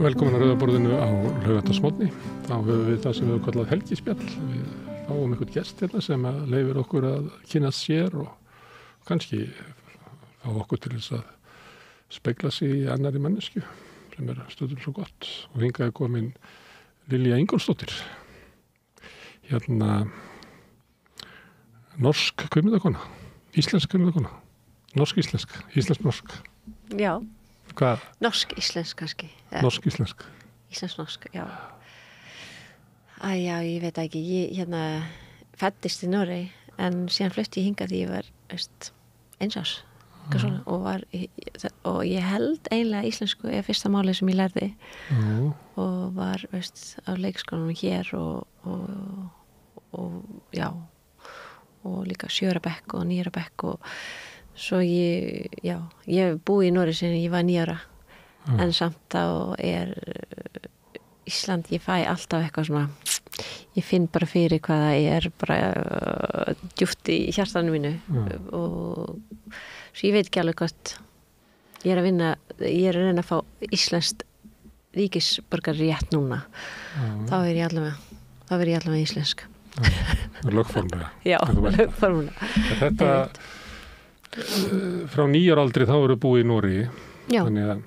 velkomin að Rauðaborðinu á laugardagsmorgni. Þá höfum við það sem við kallað helgispjall. Við fáum einhvern gest hérna sem leyfir okkur að kynnast sér og kannski fá okkur til þess að spegla sig í annarri mannesku sem stundum svo gott. Og hingað komin Lilja Ingólfsdóttir. Hérna norsk kvikmyndakona, íslensk kvikmyndakona, norsk-íslensk, íslensk-norsk. Já. Hvað? Norsk-íslensk kannski. Norsk-íslensk. Íslensk-norsk, já. Já, ég veit ekki. Ég fæddist í Noregi en síðan flutti ég hingað því ég var eins árs. Og ég held eiginlega íslensku er fyrsta málið sem ég lærði og var á leikskólanum hér og já, og líka 7. bekk og 9. bekk og svo ég hef búið í Noregi síðan ég var 9 ára en samt þá Ísland, ég fæ alltaf eitthvað svona, ég finn bara fyrir hvað það bara djúpt í hjartanu mínu og svo ég veit ekki alveg gott ég er að reyna að fá íslenskt ríkisborgararétt núna þá er ég allavega íslensk lögformlega. Já, lögformlega. Þetta frá 9 ára aldri þá eru búið í Noregi. Já. Þannig að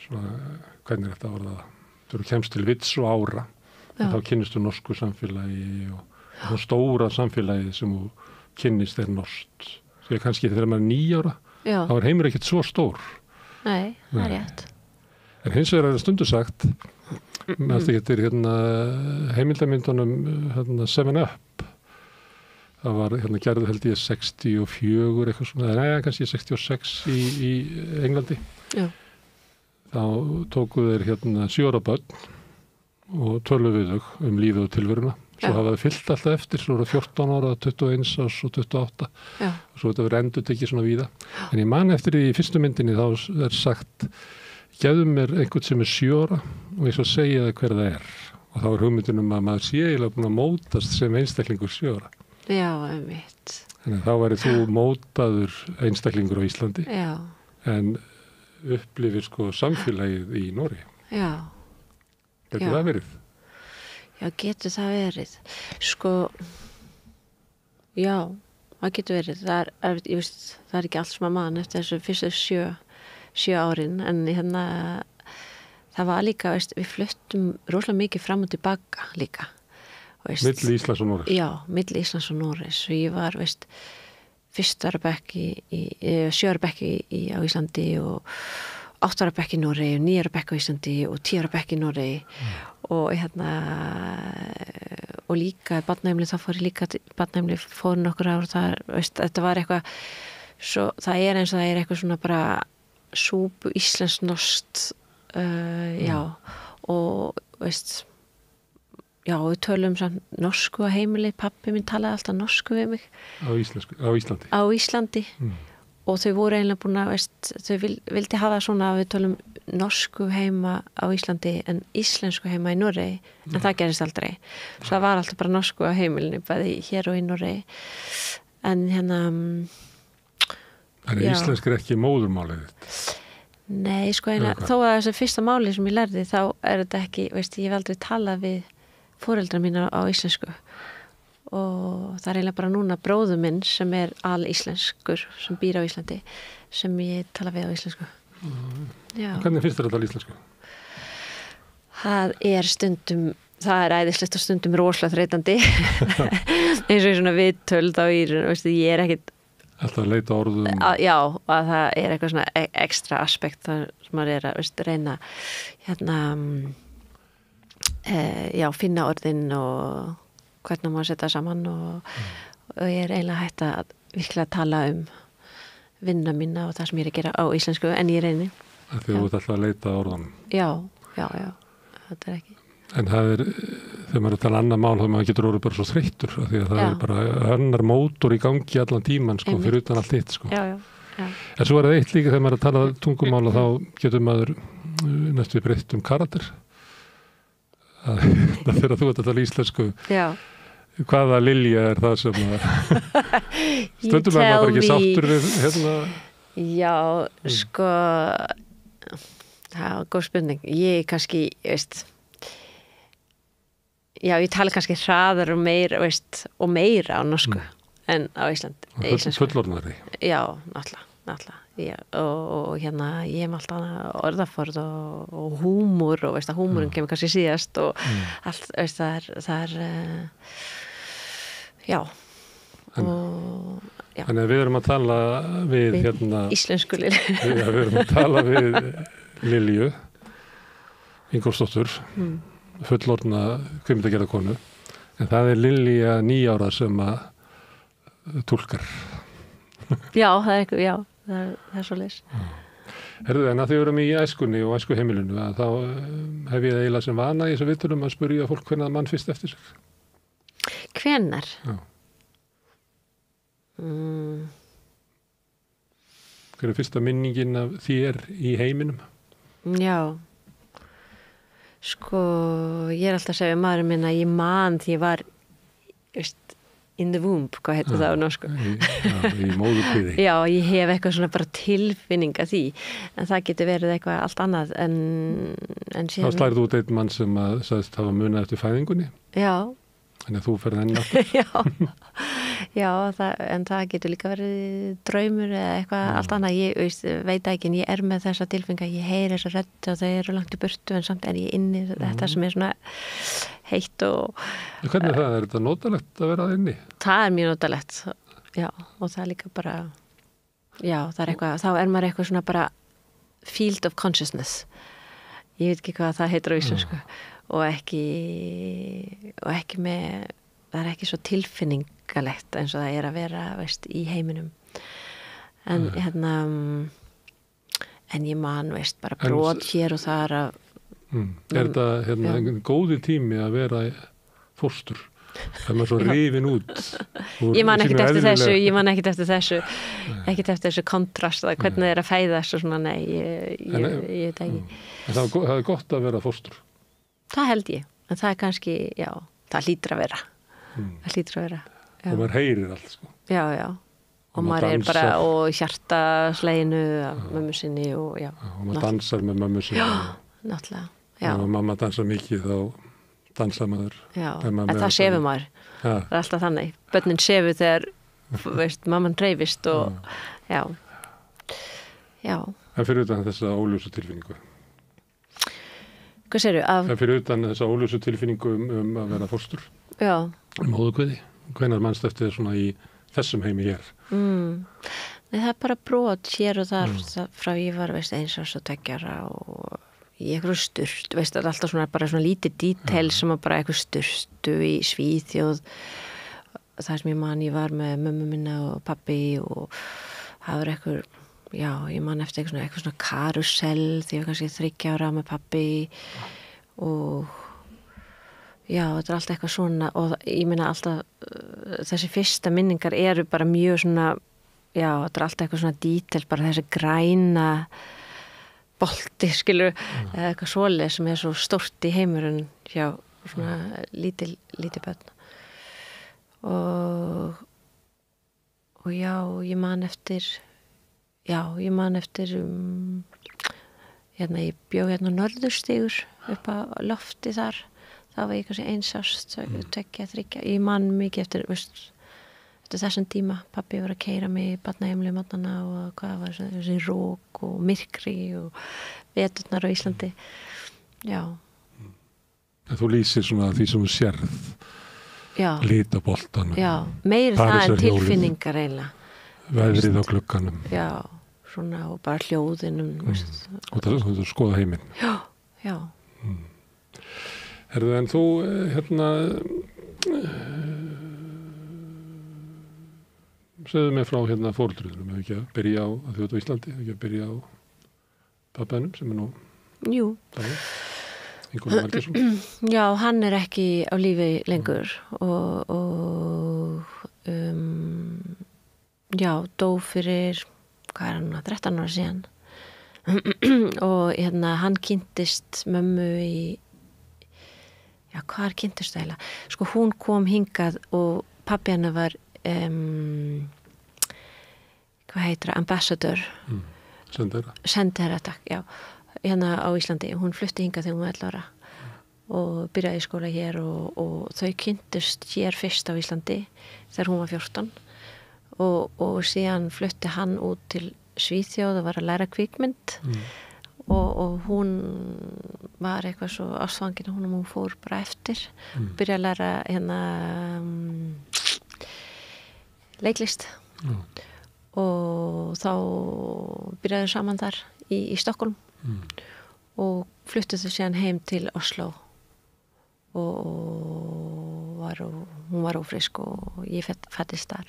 svona, hvernig þetta orða það? Þú kemst til vits og ára og þá kynnistu norsku samfélagi og stóra samfélagi sem þú kynnist norskt. Þegar kannski þegar maður 9 ára þá heimur ekkert svo stór. Nei, það er rétt. En hins vegar það stundu sagt með þetta getur heimildamyndunum 7up. Það var gerðu held ég 64 eitthvað svona, kannski 66 í Englandi. Já. Þá tóku þeir 7 ára börn og töluðu við þau lífið og tilveruna. Svo hafa þau fyllt alltaf eftir, svo eru 14 ára, 21 árs og 28. Já. Og svo þetta verið endurtekið svona víða. En ég man eftir í fyrstu myndinni þá sagt, gefðu mér einhvern sem 7 ára og ég svo segja það hver það Og þá hugmyndin að maður sé eiginlega búin að mótast sem einstaklingur 7 ára. Já, einmitt. Þannig að þá væri þú mótaður einstaklingur á Íslandi. Já. En upplifir samfélagið í Noregi. Já. Getur það verið? Já, getur það verið. Já, það getur verið. Það er ekki allt sem að mann eftir þessu fyrstu 7 árin, en það var líka, við fluttum rosalega mikið fram og tilbaka líka. Milli Íslands og Noregs? Já, milli Íslands og Noregs. Og ég var, 1. bekk 7. bekk á Íslandi og 8. bekk í Noregi og 9. bekk á Íslandi og 10. bekk í Noregi og og líka barnaheimili, þá fór ég líka barnaheimili fór nokkur ár þar, þetta var eitthvað svo, það er eins og það er eitthvað svona bara súpu íslensk-norskt já, og já, við tölum samt norsku á heimili, pabbi minn talaði alltaf norsku við mig. Á Íslandi? Á Íslandi. Og þau voru eiginlega búin að, þau vildi hafa svona að við tölum norsku heima á Íslandi en íslensku heima í Noregi, en það gerist aldrei. Svo það var alltaf bara norsku á heimilinu, bæði hér og í Noregi. En Þannig íslensk ekki móðurmálið þitt? Nei, eiginlega, þó að þessi fyrsta máli sem ég lærði, þá þetta ekki, ég hef aldrei talað við foreldra mína á íslensku og það eiginlega bara núna bróður minn sem alíslenskur sem býr á Íslandi sem ég tala við á íslensku. Já. Hvernig finnst þér að tala íslensku? Það æðislegt og stundum rosalega þreytandi eins og í svona viðtöl þá ég ekkit alltaf að leita orðum. Já, að það eitthvað svona ekstra aspekt þar sem maður að reyna finna orðin og hvernig maður setja saman og ég eiginlega hægt að virkilega tala vinna mína og það sem ég að gera á íslensku en ég reyni. Þegar þú ert alltaf að leita orðum. Já, þetta ekki. En það þegar maður tala annað mál þá maður getur orðið bara svo þreyttur því að það bara annar mótor í gangi allan tíman fyrir utan allt hitt. Já. En svo það eitt líka þegar maður tala tungumál og þá getur maður næstu breytt karakter. Það þegar þú ert að tala íslensku. Já. Hvaða Lilja það sem stundum maður bara ekki sáttur við Já, það var góð spurning. Ég kannski, veist, já, ég tala kannski hraðar og meira, veist, og meira á norsku en á Fullorðnari. Já, náttúrulega. Já, og hérna, ég hef alltaf orðaforð og húmor og veist að húmorinn kemur kannski síðast og allt, veist, það er já. Já. Þannig að við erum að tala við hérna íslensku Lilju. Já, við erum að tala við Lilju Ingólfsdóttur, fullorðna kvikmyndagerðarkonu, en það er Lilja 9 ára sem að túlkar. Já, það er eitthvað, já, það er svo leys. Herðu, en að þið erum í æskunni og æskuheimilinu, að þá hef ég eiginlega sem vana í þessu viðtölum að spyrja fólk hvernig að mann fyrst eftir sig. Hvenær? Já. Hver er fyrsta minningin af þér í heiminum? Já. Sko, ég er alltaf að segja maðurinn minn að ég man því ég var, veist, in the womb, hvað heitir það á norsku? Í móðurkviði. Já, ég hef eitthvað svona bara tilfinninga því, en það getur verið eitthvað allt annað en síðan... Þá slærðu út einn mann sem að sagðist hafa munað eftir fæðingunni. Já. Þannig að þú ferð henni aftur. Já, en það getur líka verið draumur eða eitthvað allt annað. Ég veit ekki, en ég er með þessa tilfinninga, ég heyri þessa rödd og þau eru langt í burtu en samt er ég inni þetta sem er svona heitt og... Hvernig það? Er þetta notalegt að vera inni? Það er mjög notalegt, já, og það er líka bara, já, það er eitthvað, þá er maður eitthvað svona bara field of consciousness. Ég veit ekki hvað það heitir á íslensku og ekki með, það er ekki svo tilfinningalegt eins og það er að vera, veist, í heiminum. En hérna, en ég man, veist, bara brot hér og þar að... Er þetta hérna góði tími að vera fóstur? Það er maður svo rifin út. Ég man ekkert eftir þessu kontrast að hvernig það er að fæðast og svona, nei, ég veit ekki. En það er gott að vera fóstur? Það held ég, en það er kannski, já, það hlýtur að vera. Það hlýtur að vera. Já. Og maður heyrir allt, sko. Já. Og maður er bara, og hjartasleginu af mömmu sinni og já. Og maður dansar með mömmu sinni. Já, náttúrulega. Já. Og mamma dansar mikið, þá dansar maður. Já, en það sefur maður. Það er alltaf þannig. Börnin sefur þegar, veist, mamman dreifist og, já. En fyrir utan þessa óljósu tilfinningu? Hvað segirðu? En fyrir utan þessa óljósu tilfinningu að vera fóstur? Já. Móðurkviði? Hvenær mannst eftir svona í þessum heimi hér? Nei, það er bara brot hér og þar frá ég var, veist, 1 árs og 2 ára og í eitthvað sturt, veist, það er alltaf svona bara svona lítið detail sem að bara eitthvað sturtu í Svíþjóð. Það sem ég man, ég var með mömmu minna og pabbi og það var eitthvað, já, ég man eftir eitthvað svona karusell því ég var kannski 3 ára með pabbi og já, þetta er alltaf eitthvað svona og ég meina alltaf þessi fyrsta minningar eru bara mjög svona, já, þetta er alltaf eitthvað svona detail, bara þessi græna bolti, skilur, eða eitthvað svoleið sem er svo stórt í heimurinn hjá svona lítil börn og já, ég man eftir hérna, ég bjó hérna Norðurstígur upp á lofti þar, það var ég kannski 1 árs, 2, 3, ég man mikið eftir, veist, eftir þessum tíma, pabbi var að keyra mig í barnaheimili mótnana og hvað var þessi rók og myrkri og veturnar á Íslandi, já. En þú lýsir svona því sem þú sérð, litaboltanum. Já, meir það en tilfinningar eiginlega. Veðrið á glugganum. Já, svona og bara hljóðinum. Og það skoða heiminn. Já. Herðu, en þú, hérna, segðu mig frá hérna fóreldrunum, ef ekki að byrja á, að þú ert á Íslandi, ef ekki að byrja á pabbanum sem er nú... Jú. Ingólfur Valgeirsson. Já, hann er ekki á lífi lengur og já, dó fyrir, hvað er hann, 13 ára síðan og hérna hann kynntist mömmu í, já, hvar kynntist það eiginlega? Sko, hún kom hingað og pabbi hennar var hvað heitir það, ambassador Sendherra. Sendherra, takk, já hérna á Íslandi. Hún flutti hingað þegar hún var 11 ára og byrjaði í skóla hér og þau kynntust hér fyrst á Íslandi þegar hún var 14 og síðan flutti hann út til Svíþjóð og var að læra kvikmynd og hún var eitthvað svo ástfangin og hún fór bara eftir byrjaði að læra hérna leiklist og þá byrjaði saman þar í Stockholm og fluttu þau síðan heim til Oslo og hún var ófrisk og ég fættist þar.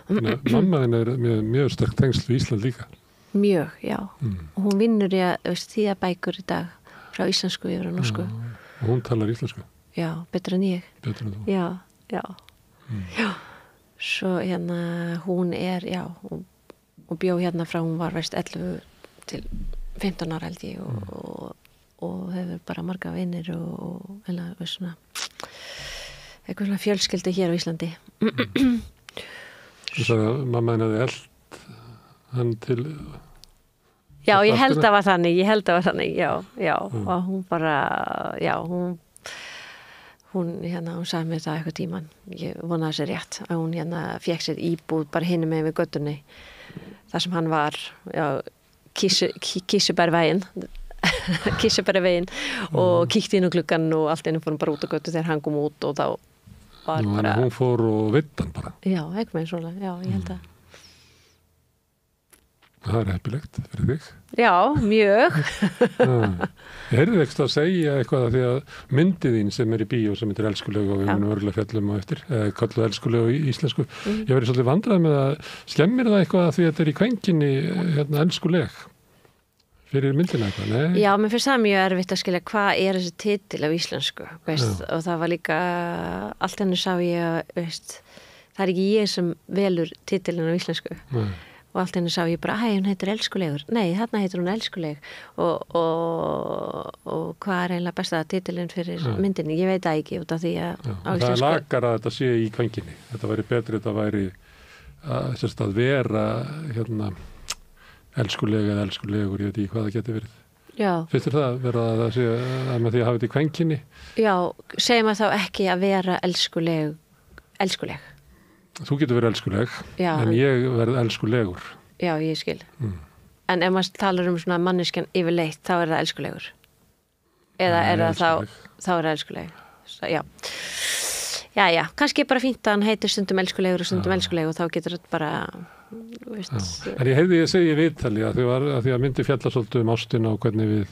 Mamma þín mjög sterk tengsl við Ísland líka. Mjög, já. Og hún vinnur í að þýða bækur í dag frá íslensku yfir á norsku. Og hún talar íslensku? Já, betur en ég. Betur en þú? Já. Já. Svo hérna hún og bjó hérna frá hún var 11 til 15 ára held ég og hefur bara marga vinir og svona eitthvað svona fjölskyldu hér á Íslandi. Þú sagði að mamma henni hefði eld hann til... Já, ég held að var þannig, já. Og hún bara, hún sagði mér það eitthvað tíman. Ég vonaði sér rétt að hún fékk sér íbúð bara hinum með við göttunni. Það sem hann var, Kísubærveginn og kíkti inn á gluggan og allt einu fórum bara út á göttu þegar hann kom út og þá var bara... Hún fór og vitt hann bara. Já, ekki með svona, já, ég held að. Það er heppilegt fyrir þig. Já, mjög. Ég heyrði ekki að segja eitthvað að því að myndið þín sem í bíó sem heitir Elskulegu og við munum örgulega fjallum á eftir, kalluð Elskulegu í íslensku. Ég verið svolítið vandrað með að skemmir það eitthvað að því að þetta í kvenkinni Elskuleg fyrir myndina eitthvað, nei? Já, mér finnst það mjög erfitt að skilja hvað þessi titil á íslensku, veist, og það var líka, allt henni sá ég, veist, það ekki ég sem velur titilin á íslensku. Nei. Og allt henni sá ég bara, hún heitir Elskulegur. Nei, þarna heitir hún Elskuleg. Og hvað eiginlega besta titilin fyrir myndinni? Ég veit það ekki út af því að á íslensku. Það lagar að þetta sé í kvenkinni. Þetta væri betri, þetta væri að vera Elskuleg eða Elskulegur, ég veit ekki hvað það geti verið. Já. Finnst þér það vera að það sé að með því að hafa þetta í kvenkinni? Já, segjum að þá ekki að vera Elskuleg. Þú getur verið elskuleg, en ég verð elskulegur. Já, ég skil. En ef maður talar svona manneskjan yfirleitt, þá það elskulegur. Eða það þá það elskuleg. Já. Já, kannski bara fínt að hann heitir stundum elskulegur og stundum elskuleg og þá getur þetta bara, veist. En ég heyrði ég segja í viðtali að því að myndi fjalla svolítið ástina og hvernig við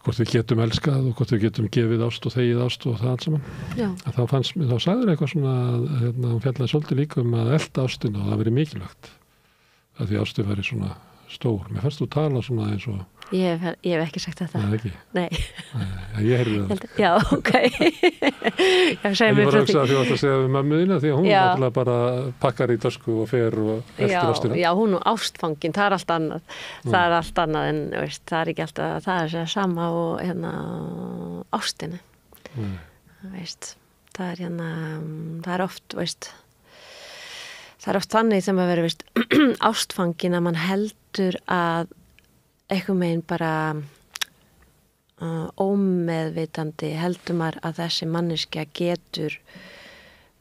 hvort við getum elskað og hvort við getum gefið ást og þegið ást og það allt saman. Já. Þá sagður eitthvað svona að hún fjallaði svolítið líka að elta ástina og það verið mikilvægt að því ástin væri svona stór. Mér fannst þú tala svona eins og... Ég hef ekki sagt þetta. Nei, ekki? Nei. Ég heyrði það. Já, ok. Ég var að því að segja við mömmuðina því að hún náttúrulega bara pakkar í tösku og fer og eltir ástina. Já, hún og ástfangin, það er allt annað. Það er allt annað en veist, það er ekki alltaf, það er sama og ástina. Veist, það er oft, veist, það er oft þannig þegar maður verið, veist, ástfangin að mann heldur að eitthvað meginn bara ómeðvitandi heldur maður að þessi manneskja getur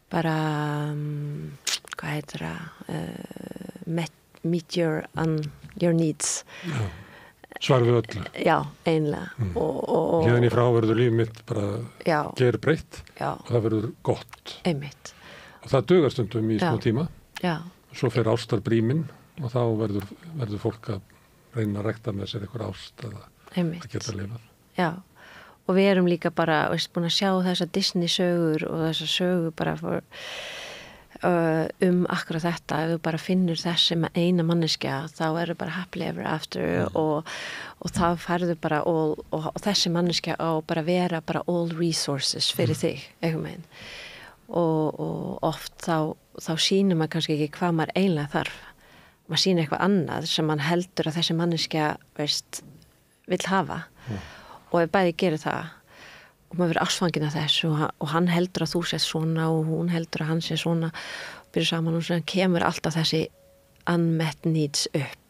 bara hvað heitir það meet your needs. Já. Svar við öllu. Já, einlega. Hérna í frá verður líf mitt bara ger breytt og það verður gott. Einmitt. Og það dugar stundum í smá tíma. Já. Svo fer ástarbríminn og þá verður fólk að reyna að rekta með sér eitthvað ást að geta lifað. Já, og við erum líka bara búin að sjá þessa Disney sögur og þessa sögur bara akkurat þetta, ef þú bara finnur þessi með eina manneskja þá eru bara happily ever after og þá færðu bara og þessi manneskja á bara vera bara all resources fyrir þig, eitthvað meginn og oft þá sýnir maður kannski ekki hvað maður eiginlega þarf. Maður sýnir eitthvað annað sem mann heldur að þessi manneskja, veist, vill hafa og ef bæði gerir það og maður verður ástfangin af þessu og hann heldur að þú sést svona og hún heldur að hann sé svona og byrja saman og svona kemur alltaf þessi unmet needs upp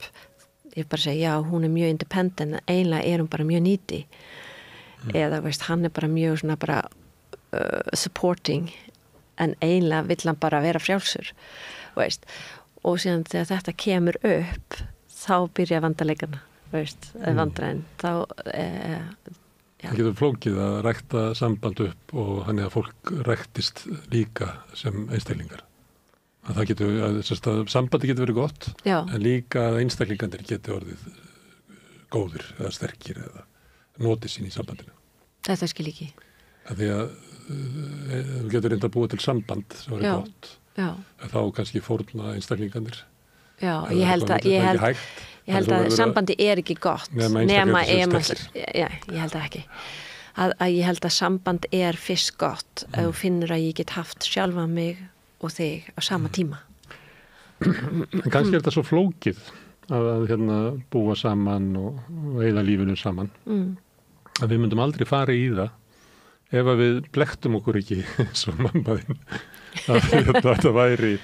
ég bara segi, já, hún mjög independent, en eiginlega hún bara mjög nýti eða, veist, hann bara mjög svona bara supporting, en eiginlega vill hann bara vera frjálsur, veist, og síðan þegar þetta kemur upp, þá byrja vandalegana, veist, vandræðin, þá Það getur flókið að rækta samband upp og hann að fólk ræktist líka sem einstaklingar. Að það getur, að sambandi getur verið gott, Já. En líka að einstaklingandir getur orðið góðir eða sterkir eða notið sín í sambandinu. Þetta skil ekki. Því að þú getur reynda að búa til samband sem verið gott. Já. Þá kannski fórna einstaklingandir. Já, ég held að sambandi ekki gott nema ég held ekki að ég held að samband fyrst gott ef þú finnur að ég get haft sjálfa mig og þig á sama tíma. En kannski þetta svo flókið að búa saman og eyða lífinu saman að við myndum aldrei fara í það ef að við blektum okkur ekki eins og mammaðinn að þetta væri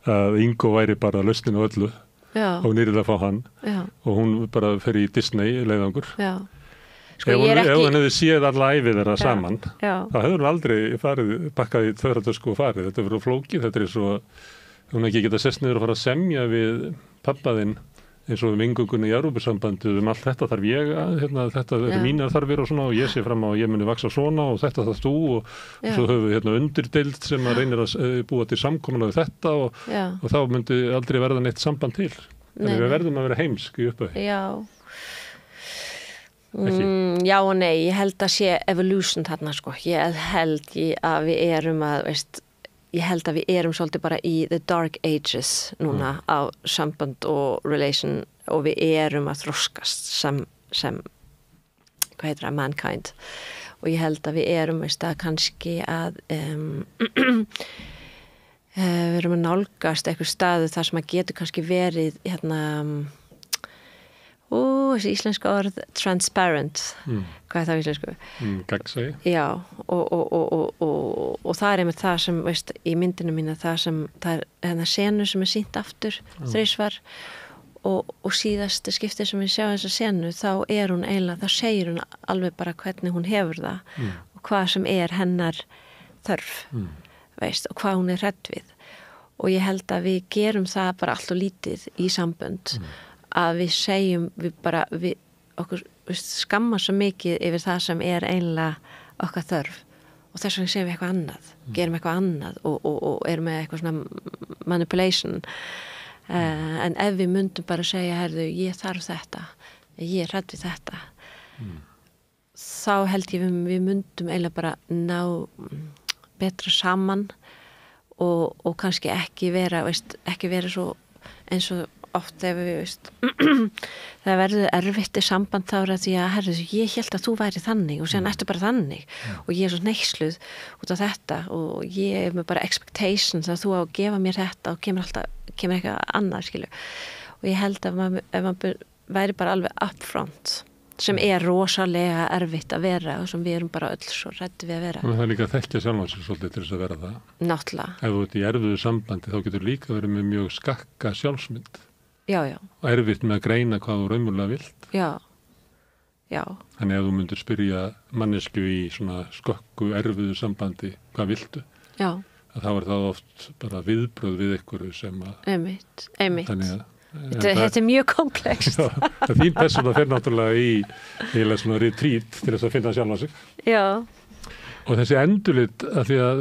að Ingo væri bara lausnin á öllu og hún að fá hann og hún bara fer í Disney leiðangur. Sko, ef hann hefði séð alla ævi þeirra saman þá hefur hún aldrei bakkað í þörratösku og farið. Þetta verður flókið, þetta svo hún ekki geta sest niður og fara að semja við pappaðinn eins og inngöngunni í Evrópusambandið allt þetta þarf ég þetta mínar þarfir og svona og ég sé fram á að ég muni vaksa svona og þetta þarf þú og svo höfum við undirdeild sem að reynir að búa til samkomulag þetta og þá myndi aldrei verða neitt samband til. Þannig við verðum að vera heimsk í upphafi. Já og nei, ég held að sé evolution þarna sko. Ég held að við ég held að við svolítið bara í the dark ages núna á samband og relation og við að þroskast sem hvað heitir það, mankind og ég held að við að kannski að við að nálgast eitthvað staðu þar sem að getur kannski verið þessi íslenska orð transparent, hvað það íslensku? Gagnsæi. Já, og það með það sem, veist, í myndinu mína það senu sem sýnt aftur þrisvar og síðasta skipti sem við sjáum þessa senu þá hún eiginlega, þá segir hún alveg bara hvernig hún hefur það og hvað sem hennar þörf, veist, og hvað hún hrædd við og ég held að við gerum það bara allt og lítið í sambönd að við segjum við okkur skamma svo mikið yfir það sem eiginlega okkar þörf og þess vegna segjum við eitthvað annað gerum eitthvað annað og erum með eitthvað svona manipulation en ef við myndum bara segja herðu, ég þarf þetta ég hrædd við þetta þá held ég við myndum eiginlega bara ná betra saman og kannski ekki vera svo eins og oft ef við það verður erfitt í samband þá því að herðu, ég hélt að þú væri þannig og síðan ertu bara þannig og ég svo hneykslud út af þetta og ég með bara expectations að þú á að gefa mér þetta og kemur eitthvað annað skilu og ég held að ef maður væri bara alveg upfront sem rosalega erfitt að vera og sem við bara öll svo hrædd við að vera. Og það líka að þekkja sjálfan sig svolítið til þess að vera það. Náttúrulega. Ef þú ert í erfiðu sambandi þá getur líka verið með mjög skakka sjálfsmynd. Já. Og erfitt með að greina hvað þú raunverulega vilt. Já. Þannig ef þú myndir spyrja mannesku í svona skökku erfiðu sambandi hvað viltu? Já. Þá það oft bara viðbrögð við einhverju sem að... Einmitt. Þannig að Þetta mjög komplext. Þín persóna fer náttúrulega í svona retreat til þess að finna sjálfa sig. Já. Og þessi endurlit, af því að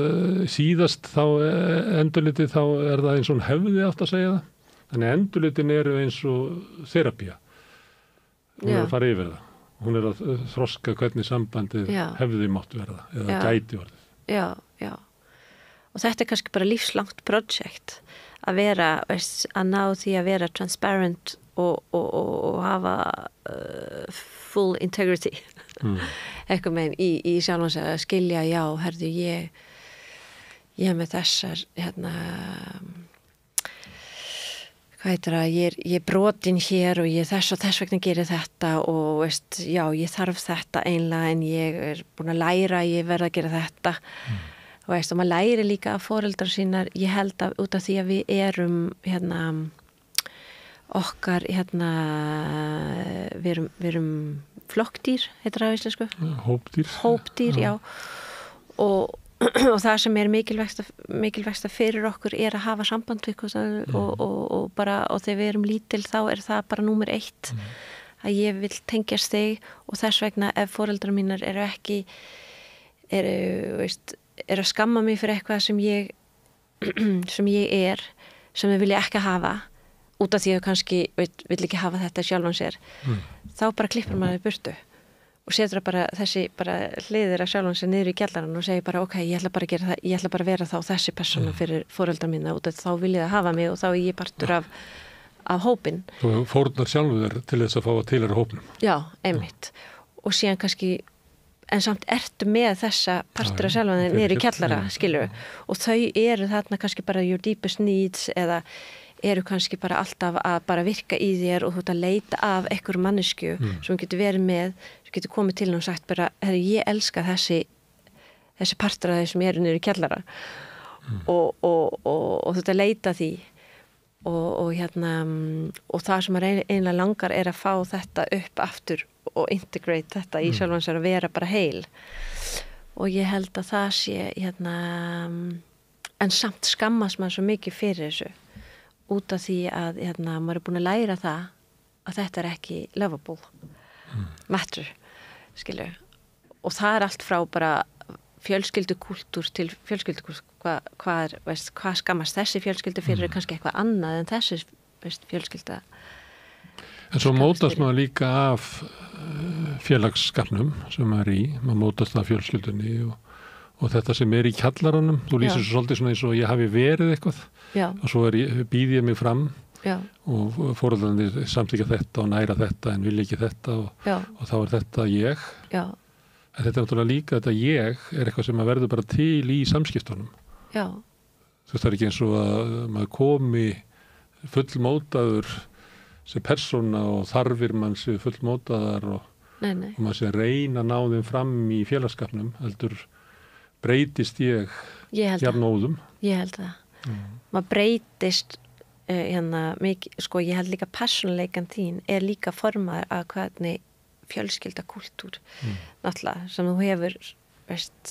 síðast þá endurliti þá það eins og hefði átt að segja það. Þannig endurlitin eins og þerapía. Hún að fara yfir það. Hún að þroska hvernig sambandið hefði mátt verða eða gæti orðið. Já. Og þetta kannski bara lífslangt projekt að vera, að ná því að vera transparent og hafa full integrity eitthvað með í sjálfans að skilja, herðu, ég með þessar hvað heitir það, ég brotin hér og ég þess vegna gerir þetta og ég þarf þetta einlega en ég búin að læra að ég verða að gera þetta og maður læri líka af foreldrar sínar ég held að út af því að við okkar við erum flokkdýr, heitir það á íslensku? Hópdýr, já. Og það sem er mikilvægsta fyrir okkur er að hafa samband við og þegar við erum lítil þá er það bara númer 1 að ég vil tengjast þig og þess vegna ef foreldrar mínar eru að skamma mig fyrir eitthvað sem ég sem þau vilja ekki hafa út af því að kannski vill ekki hafa þetta sjálfan sér þá bara klippar maður í burtu og setur bara þessi hliðir að sjálfan sér niður í kjallarann og segir bara ok, ég ætla bara að gera það, ég ætla bara að vera þá þessi persóna fyrir foreldrar mína út af þá vil ég hafa mig og þá er ég partur af hópin. Þú fórnar sjálfur þér til þess að fá að tilheyra hópnum. Já, einmitt. Og síðan kannski en samt ertu með þessa partur af sjálfan þér niður í kjallara, skilur og þau eru þarna kannski bara your deepest needs eða eru kannski bara alltaf að bara virka í þér og þú ert að leita af einhver mannesku sem getur verið með, sem getur komið til og sagt bara, ég elska þessi partur af þeir sem eru niður í kjallara og þú ert að leita því og það sem maður eiginlega langar er að fá þetta upp aftur og integrate þetta í sjálfan sér að vera bara heil og ég held að það sé en samt skammast maður svo mikið fyrir þessu út af því að maður er búin að læra það að þetta er ekki lovable matter, skilju og það er allt frá bara fjölskyldukúltúr til fjölskyldukúltúr hvað skammast þessi fjölskyldu fyrir kannski eitthvað annað en þessi fjölskylda En svo mótast maður líka af félagsskapnum sem maður maður mótast af fjölskyldunni og þetta sem í kjallaranum þú lýsir svo svolítið svona eins og ég hafi verið eitthvað og svo býð ég mig fram og foreldrarnir samþykkja þetta og næra þetta en vilja ekki þetta og þá er þetta ég en þetta er náttúrulega líka þetta ég er eitthvað sem maður verður bara til í samskiptunum þú veist það er ekki eins og að maður komi fullmótaður sem persóna og þarfir mann séu fullmótaðar og maður sé að reyna að ná þeim fram í félagsskapnum heldur breytist ég jafnóðum ég held það maður breytist mikið, sko ég held líka persónuleikan þín er líka formaður að hvernig fjölskyldakúltúr náttúrulega sem þú hefur veist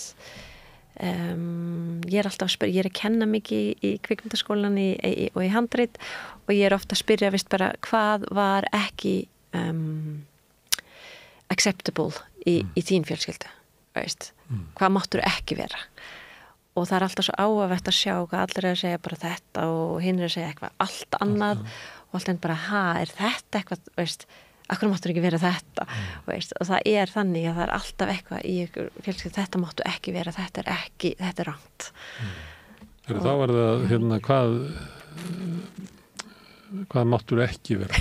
ég er alltaf að spyrja, ég er að kenna mikið í kvikmyndaskólan og í handrit og ég er ofta að spyrja veist bara hvað var ekki acceptable í þín fjölskyldu veist, hvað máttur ekki vera og það er alltaf svo áhugavert að sjá hvað allir er að segja bara þetta og hinn er að segja eitthvað allt annað og allt enn bara, er þetta eitthvað, veist, akkur máttur ekki vera þetta veist, og það er þannig að það er alltaf eitthvað í ykkur fjölskyldu, þetta máttu ekki vera, þetta er rangt Þá var það, hvað máttur ekki vera?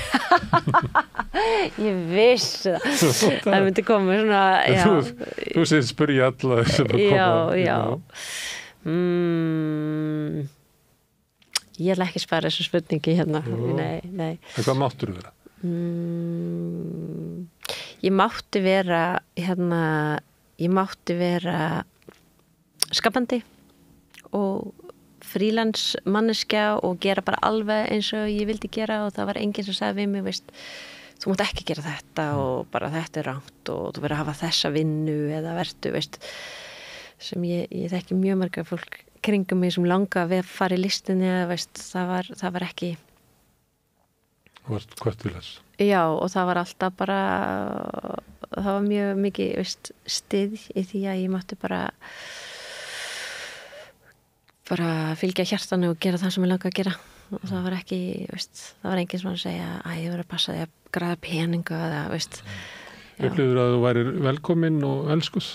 Ég vissi það myndi koma svona Þú séð spyrja alla sem að koma Ég ætla ekki að spara þessu spurningi Nei. Hvað máttur vera? Ég mátti vera skapandi og frílans manneskja og gera bara alveg eins og ég vildi gera og það var enginn sem sagði við mig veist, þú mátt ekki gera þetta og bara þetta er rangt og þú verður að hafa þessa vinnu eða vertu veist, sem ég þekki mjög marga fólk kringum mig sem langa við að fara í listinni veist, það var ekki Þú varst hvort til þess Já og það var alltaf bara það var mjög mikið veist, stið í því að ég mátti bara fylgja hjartanu og gera það sem ég langa að gera og það var ekki, veist, það var enginn sem að segja að ég verður að passa því að græða peninga eða, veist Upplifður að þú værir velkomin og elskus?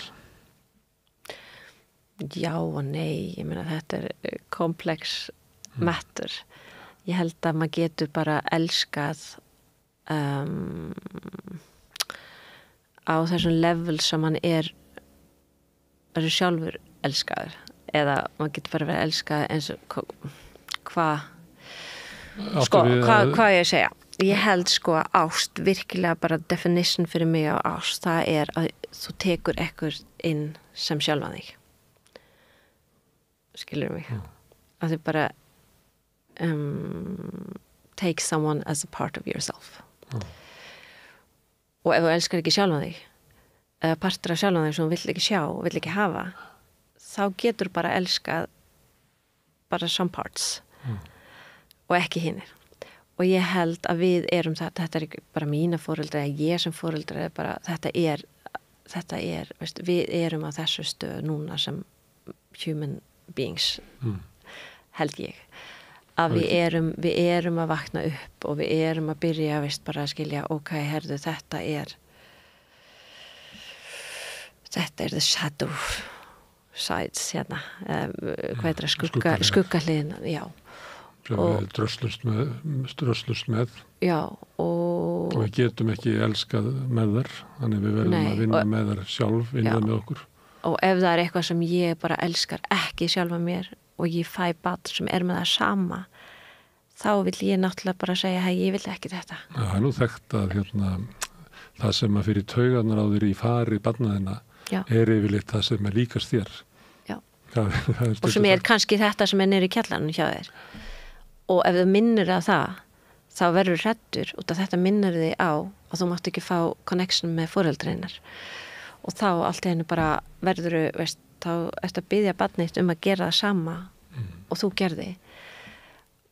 Já og nei, ég meina þetta er komplex matter ég held að maður getur bara elskað á þessum level sem hann er sjálfur elskaður eða maður getur bara verið að elska eins og hvað ég segja ég held sko að ást virkilega bara definition fyrir mig á ást það er að þú tekur ekkur inn sem sjálfan þig skilur mig að þið bara take someone as a part of yourself og ef þú elskar ekki sjálfan þig eða partur af sjálfan þig sem þú vill ekki sjá og vill ekki hafa þá getur bara elskað bara some parts og ekki hinir og ég held að við erum þetta er ekki bara mína foreldra eða ég sem foreldra bara, þetta er veist, við erum á þessu stöð núna sem human beings held ég að við erum að vakna upp og við erum að byrja veist, bara að skilja, ok, herðu, þetta er the shadow sides hérna, hvað er það skuggahliðina, já og dröslust með já, og við getum ekki elskað með þar þannig við verðum að vinna með þar sjálf vinna með okkur og ef það er eitthvað sem ég bara elskar ekki sjálfa mér og ég fæ barn sem með það sama þá vil ég náttúrulega bara segja hei, ég vil ekki þetta það er nú þekkt að það sem að fyrir taugarnar á þér í fari barnaðina er yfirleitt það sem er líkast þér og sem er kannski þetta sem er niður í kjallanum hjá þér og ef þú minnir að það þá verður hræddur út af þetta minnir þig á og þú mátt ekki fá connection með foreldreinar og þá allt í hennu bara verður veist, þá ertu að biðja barnið að gera það sama og þú gerði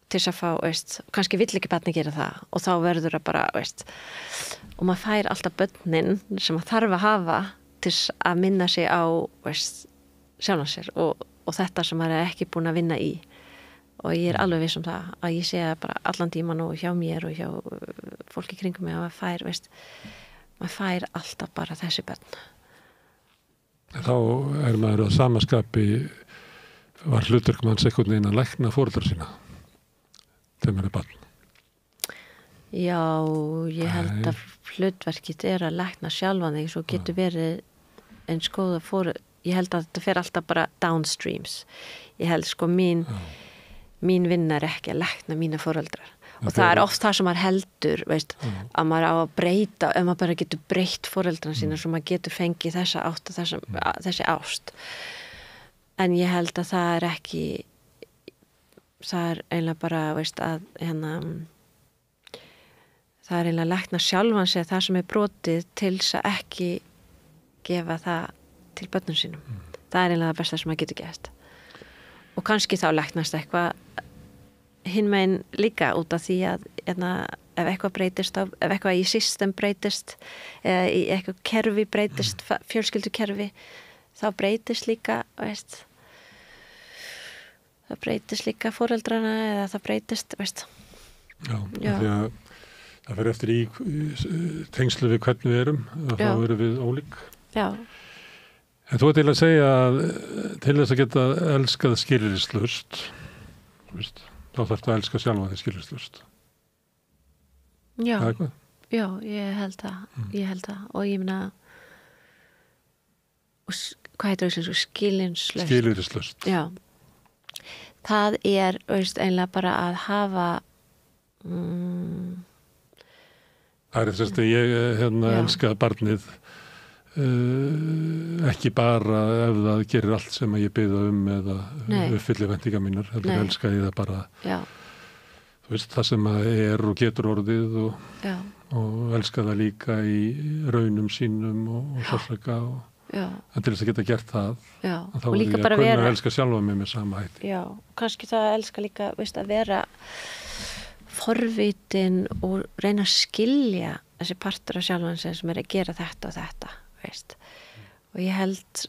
til þess að fá, veist, kannski vill ekki barnið gera það og þá verður það bara, veist og maður fær alltaf börnin sem maður þarf að hafa til að minna sig á, veist, sjálfan sér og þetta sem maður er ekki búin að vinna í og ég er alveg viss það að ég sé það bara allan tíman og hjá mér og hjá fólki kringum mig að maður fær alltaf bara þessi börn Þá er maður að samaskapi var hlutverk manns einhvern veginn að lækna foreldra sína þegar maður er barn Já, ég held að hlutverkið er að lækna sjálfan þig svo getur verið eins góða ég held að þetta fer alltaf bara downstreams ég held sko mín vinna er ekki að lækna mína foreldrar og það er oft það sem maður heldur veist, að maður á að breyta ef maður bara getur breytt foreldrana sína svo maður getur fengið þessa ást og þessi ást en ég held að það er ekki það er eiginlega bara veist, að það er eiginlega að lækna sjálfan sig það sem er brotið til þess að ekki gefa það til börnum sínum það er eiginlega það besta sem maður getur gert og kannski þá læknast eitthvað hinn megin líka út af því að ef eitthvað breytist ef eitthvað í system breytist eða í eitthvað kerfi breytist fjölskyldukerfi þá breytist líka veist, það breytist líka foreldrana eða það breytist veist. Já. Því að það fyrir eftir í tengslu við hvernig við erum og þá erum við ólík Já En þú til að segja að til þess að geta elskað skilyrðislaust þá þarftu að elska sjálfa þig skilyrðislaust Já, ég held það og ég meina hvað heitir það skilyrðislaust Já það er eiginlega bara að hafa Það er þess að ég elska barnið ekki bara ef það gerir allt sem ég byrða eða uppfyllir vendingar mínar heldur elska ég það bara þú veist það sem er og getur orðið og elska það líka í raunum sínum og sársleika en til þess að geta gert það þá er ég að kunna elska sjálfa mig með sama hætti Já, kannski það að elska líka veist, að vera forvitin og reyna að skilja þessi partur af sjálfan sem er að gera þetta og þetta veist. Og ég held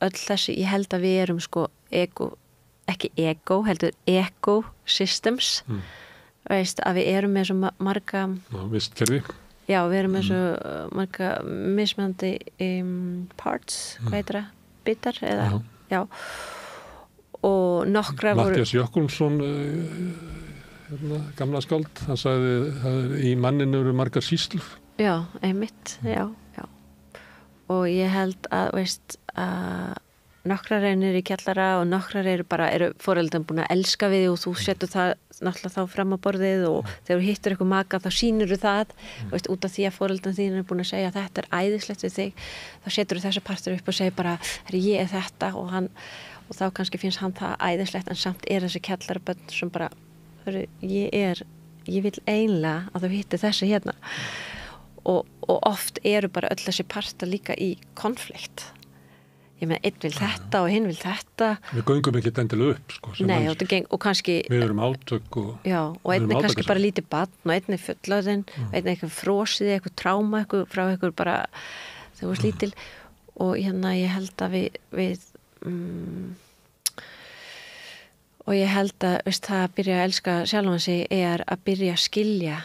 ég held að við erum sko ekki ego, heldur ecosystems veist, að við erum með svo marga vistkerfi Já, við erum með svo marga mismunandi parts, hvað heitir það? Bitar eða? Já. Og nokkra Matthías Jochumsson gamla skáld, hann sagði í manninu eru margar sýslur Já, einmitt, já og ég held að veist að nokkrar eru í kjallara og nokkrar eru foreldrarnir búin að elska við og þú setur það náttúrulega þá fram á borðið og þegar þú hittir eitthvað maka þá sýnir þú það veist, út af því að foreldrarnir þín eru búin að segja að þetta er æðislegt við þig þá setur þú þessa partur upp og segir bara ég er þetta og þá kannski finnst hann það æðislegt en samt er þessi kjallarabönn sem bara ég er ég vil einlega að þú hitti þessi hérna og oft eru bara öll þessi parta líka í konflikt. Ég meina, einn vil þetta og hinn vil þetta. Við göngum ekki endilega upp, sko. Nei, og kannski... Við erum átök og... Já, og einn er kannski bara lítið barn og einn er fullorðinn, einn er eitthvað frosið, eitthvað tráma, frá eitthvað bara þegar þú varst lítil. Og hérna, ég held að og ég held að, veist, það að byrja að elska sjálfan sig er að byrja að skilja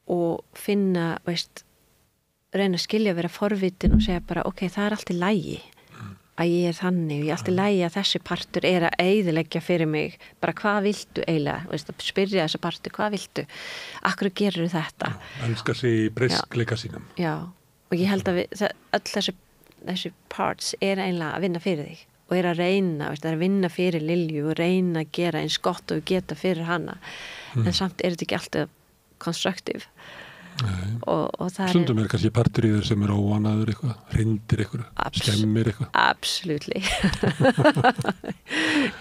og finna, veist, reyna að skilja, vera forvitin og segja bara, ok, það er allt í lagi að ég er þannig og ég er allt í lagi að þessi partur er að eyðileggja fyrir mig, bara hvað viltu eiginlega, veist, að spyrja þessa partur, hvað viltu, akkur gerur þetta? Elskar sig í briskleika sínum. Já, og ég held að öll þessi parts er eiginlega að vinna fyrir þig og er að reyna, veist, að vinna fyrir Lilju og reyna að gera eins gott og geta fyrir hana, en samt er þetta ekki alltaf konstruktiv. Og það stundum er kannski partur í þér sem er óanaður eitthvað, hrindir eitthvað, skemmir eitthvað. Absolutely.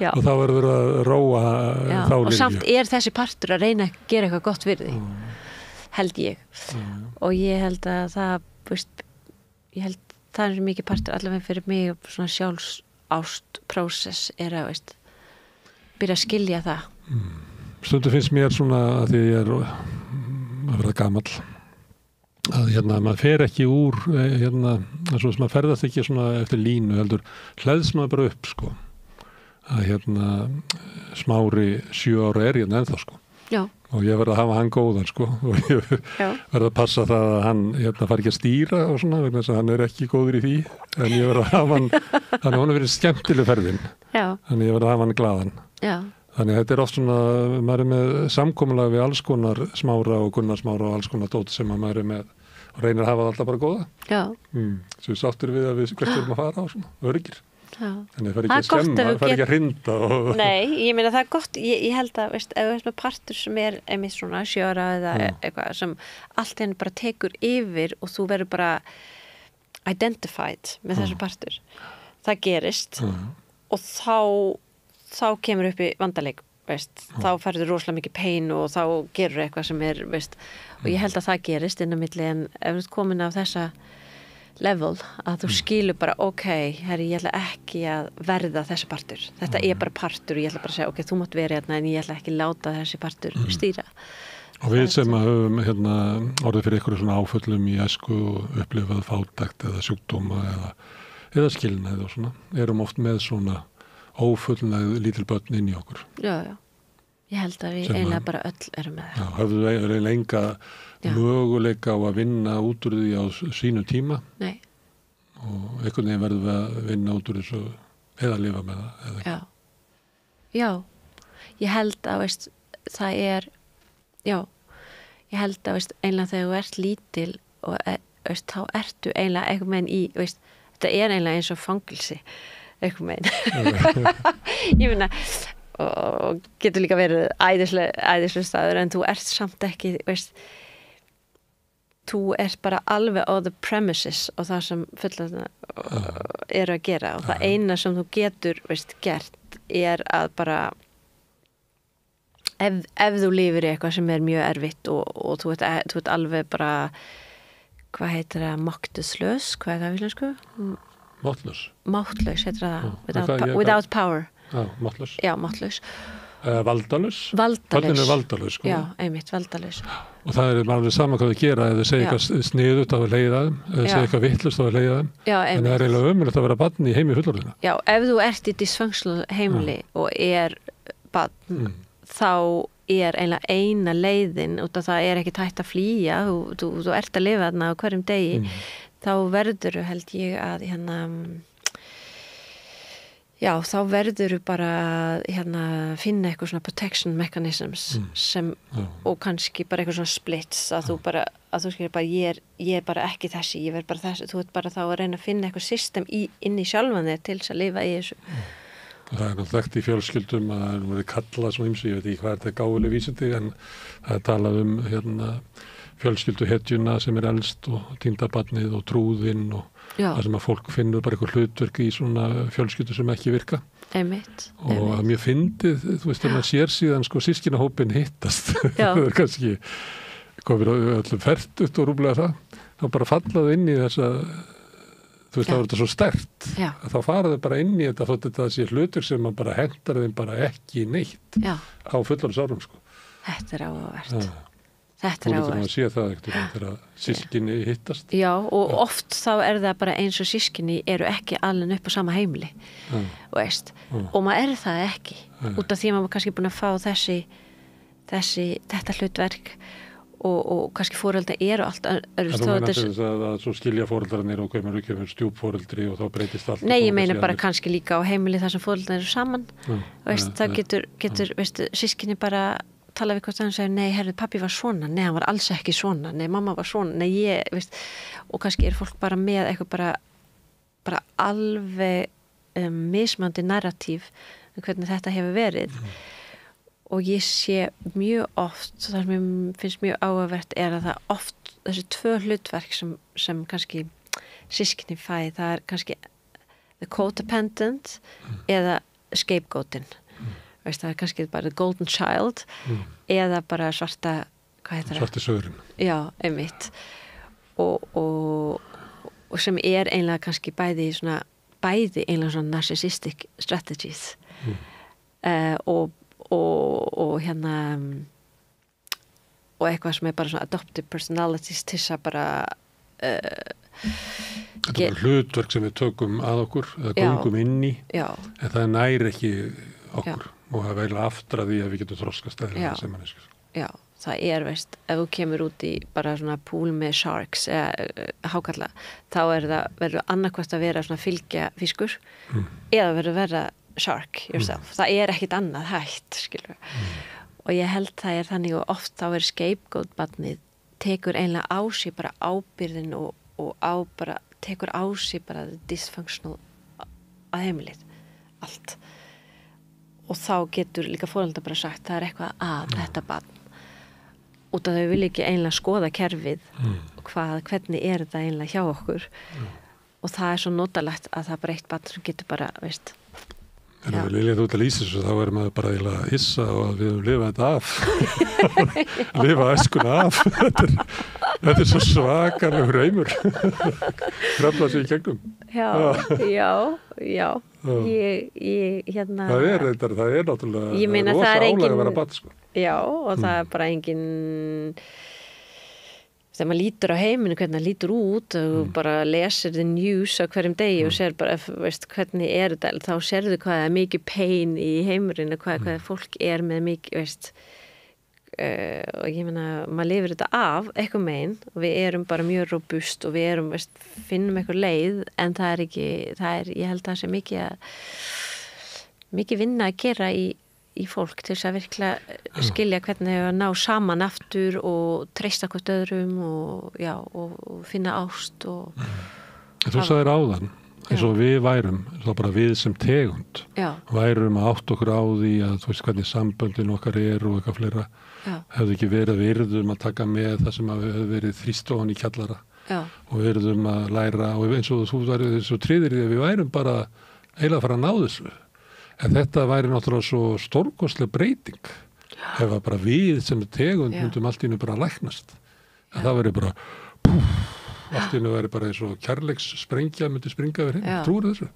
Og þá verður að róa þá Lilju. Og samt er þessi partur að reyna að gera eitthvað gott fyrir því, held ég. Og ég held að það, veist, það er mikið partur, allavega fyrir mig og svona sjálfsást prósess er að, veist, byrja að skilja það. Stundum finnst mér svona að því ég er að verða gamall að hérna, maður fer ekki úr hérna, svo sem maður ferðast ekki svona eftir línu, heldur hlæðs maður bara upp, sko að hérna, Smári 7 ára er hérna ennþá, sko. Já. Og ég verð að hafa hann góðan, sko, og ég verð að passa það að hann hérna fari ekki að stýra og svona, vegna þess að hann er ekki góður í því, en ég verð að hafa hann, þannig að hann er verið skemmtileg ferðin. Já. Þannig ég verð að hafa hann glaðan. Já. Þannig að þetta er oft svona, maður er með samkomulag við alls konar Smára og Gunnar Smára og alls konar dót sem maður er með og reynir að hafa það alltaf bara góða. Já. Svo við sáttur við að við hvert erum að fara á svona, öryggir. Já. Þannig það fer ekki að skemma, það fer ekki að hrinda. Og... Nei, ég meina það er gott, ég held að, veist, ef þú veist með partur sem er einmitt svona 7 ára eða eitthvað sem allt henni bara tekur yfir og þú verður bara identified með þessu partur. Það gerist og þá kemur upp í vandaleik, veist, þá færður rosalega mikið pain og þá gerur eitthvað sem er, veist, og ég held að það gerist inn á milli, en ef þú ert komin á þessa level, að þú skilur bara, ok, herri, ég ætla ekki að verða þessi partur, þetta er bara partur og ég ætla bara að segja, ok, þú mátt vera hérna en ég ætla ekki láta þessi partur stýra. Og við sem höfum hérna, orðið fyrir ykkur svona áföllum í æsku og upplifað fátækt eða sjúkdóma eða skilnað og svona, erum oft með svona ófullnægð lítil börn inn í okkur. Já. Ég held að við eiginlega bara öll erum með það. Já, höfðu eiginlega enga möguleika á að vinna út úr því á sínu tíma. Nei. Og einhvern veginn verðum við að vinna út úr þessu eða lifa með það. Já. Já. Ég held að, veist, það er, ég held að, veist, eiginlega þegar þú ert lítil og, veist, þá ertu eiginlega einhvern veginn í, veist, þetta er eiginlega eins og fangilsi. Eitthvað meginn. Ég meina, og getur líka verið æðislega staður, en þú ert samt ekki, veist, þú ert bara alveg on the premises og það sem fullorðna eru að gera og það eina sem þú getur, veist, gert er að bara ef þú lifir í eitthvað sem er mjög erfitt og þú ert alveg bara, hvað heitir það, máttlaus, hvað er það í íslensku? Máttlaus heitir það, without power. Já, máttlaus. Já, máttlaus. Valdalaus. Valdalaus. Valdalaus, sko. Já, einmitt, valdalaus. Og það er alveg sama hvað þau gera, eða segja eitthvað sniðut á að leiða þeim, eða segja eitthvað vittlust á að leiða þeim. Já, einmitt. En það er eiginlega ömurlegt að vera barn í heimi fullorðina. Já, ef þú ert í dysfunctional heimili og er barn, þá er eiginlega eina leiðin, út af það er ekki hægt að flýja, þú ert að lifa þarna á hverjum degi, þá verður held ég að þá verður bara finna eitthvað svona protection mechanisms sem, og kannski bara eitthvað svona splits að þú skilur bara ég er bara ekki þessi, ég verð bara þessi, þú ert bara þá að reyna að finna eitthvað system inn í sjálfan þér til þess að lifa í þessu. Það er náttúrulega þekkt í fjölskyldum að það verður kallað svona ýmsu, ég veit ekki hvað er þetta gáfuleg vísindi, en það er talað fjölskylduhetjuna sem er elst og týndabarnið og trúðinn og það sem að fólk finnur bara eitthvað hlutverk í svona fjölskyldu sem ekki virka. einmitt. Og mér fyndið, þú veist, þegar maður sér síðan sko systkinahópin hittast, það er kannski komið öllum fertugt og rúmlega það, þá bara fallaðu inn í þessa, þú veist, þá er þetta svo sterkt, að þá faraðu bara inn í þetta, þótt þetta sé hlutur sem maður bara hendar þeim bara ekki neitt á fullorðinsárum, sko. Þetta áhugavert. Þetta áhugavert. Þú lítur að sé það ekkert þegar systkini hittast. Já, og oft þá er það bara eins og systkini eru ekki alveg upp á sama heimili, veist, og maður það ekki, út af því maður kannski búin að fá þetta hlutverk og kannski foreldrar eru allt þú meina þess að svo skilja foreldrarnir og kemur stjúpforeldri og þá breytist allt. Nei, ég meina bara kannski líka á heimili þar sem foreldrar eru saman, veist, það getur veist, systkini bara tala við hvort hann segir, nei, herrðu, pappi var svona, nei, hann var alls ekki svona, nei, mamma var svona, nei, ég, veist, og kannski er fólk bara með eitthvað bara alveg mismandi narratív hvernig þetta hefur verið og ég sé mjög oft, það sem ég finnst mjög áhugavert er að það oft, þessi tvö hlutverk sem kannski systkini fæ, það er kannski the codependent eða scapegoatin. Veist, það er kannski bara golden child eða bara svarta, hvað heitir það? Svarti saurinn. Já, einmitt. Og sem er einlega kannski bæði einlega svona narcissistic strategies og hérna og eitthvað sem er bara svona adoptive personalities til þess að bara þetta er hlutverk sem við tökum að okkur eða gungum inn í en það næri ekki okkur og það veila aftur að því að við getum þroskast eða sem manneskjur. Já, það er, veist, ef þú kemur út í bara svona pool með sharks eða hákarla, þá verður annarkvæmt að vera svona fylgja fiskur eða verður að vera shark yourself. Það er ekkit annað hægt, skilur við. Og ég held það er þannig og oft þá er scapegoat-barnið tekur einlega á sig bara ábyrðin og tekur á sig bara dysfunctional að heimilið, allt. Og þá getur líka foreldrar bara sagt það er eitthvað að þetta barn út af þau vilja ekki einlega skoða kerfið hvernig er þetta einlega hjá okkur og það er svo notalegt að það er bara eitt barn sem getur bara, veist Lilja, þú ert að lýsa þessu, þá er maður bara eiginlega að hissa og að við höfum lifað þetta af lifa æskuna af þetta er svo svakalegur reymur krafla sig í gegnum Já ég hérna það er náttúrulega rosa álag að vera barn, sko. Já, og það er bara engin þegar maður lítur á heiminu, hvernig það lítur út og bara lesir the news á hverjum degi og sér bara, veist, hvernig er þetta, þá sérðu hvað er mikið pain í heimurinu, hvað fólk er með mikið, veist og ég meina, maður lifir þetta af eitthvað megin og við erum bara mjög robust og við erum, veist, finnum eitthvað leið en það er ekki, ég held að það sé mikið vinna að gera í fólk til þess að virkilega skilja hvernig þau ná saman aftur og treysta hvort öðrum og finna ást og Þú sagðir áðan eins og við værum, þá bara við sem tegund værum að átt okkur á því að þú veist hvernig samböndin okkar er og eitthvað fleira hefði ekki verið virðum að taka með það sem hefði verið þrýst ofan í kjallara og virðum að læra og eins og þú værið þessu tryðir því að við værum bara eiginlega að fara að ná þessu en þetta væri náttúrulega svo stórkostleg breyting ef að bara við sem tegund myndum allt í einu bara læknast en það væri bara allt í einu væri bara eins og kærleiks myndi springa yfir hinn, trúir þessu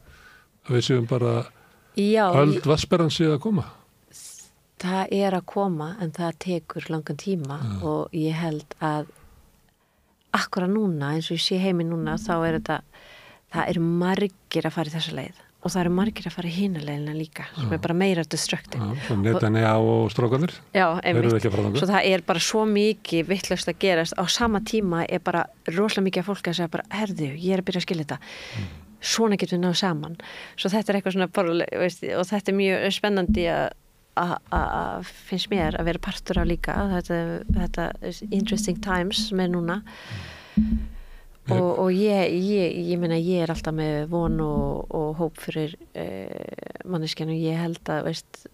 að við séum bara öld vassberans séð að koma Það er að koma en það tekur langan tíma og ég held að akkúrat núna, eins og ég sé heimi núna þá er það eru margir að fara í þessa leið og það eru margir að fara í hina leiðina líka sem er bara meira destructive Svo Netanyahu og strákanir einmitt, svo það er bara svo mikið vitlaust að gerast, á sama tíma er bara rosalega mikið af fólk að segja bara herðu, ég er að byrja að skilja þetta svona getum við náðu saman svo þetta er eitthvað svona bara, veist, og þetta er mjög spennandi að finnst mér að vera partur af líka þetta interesting times sem er núna og ég meina ég er alltaf með von og hóp fyrir manneskjan og ég held að veist,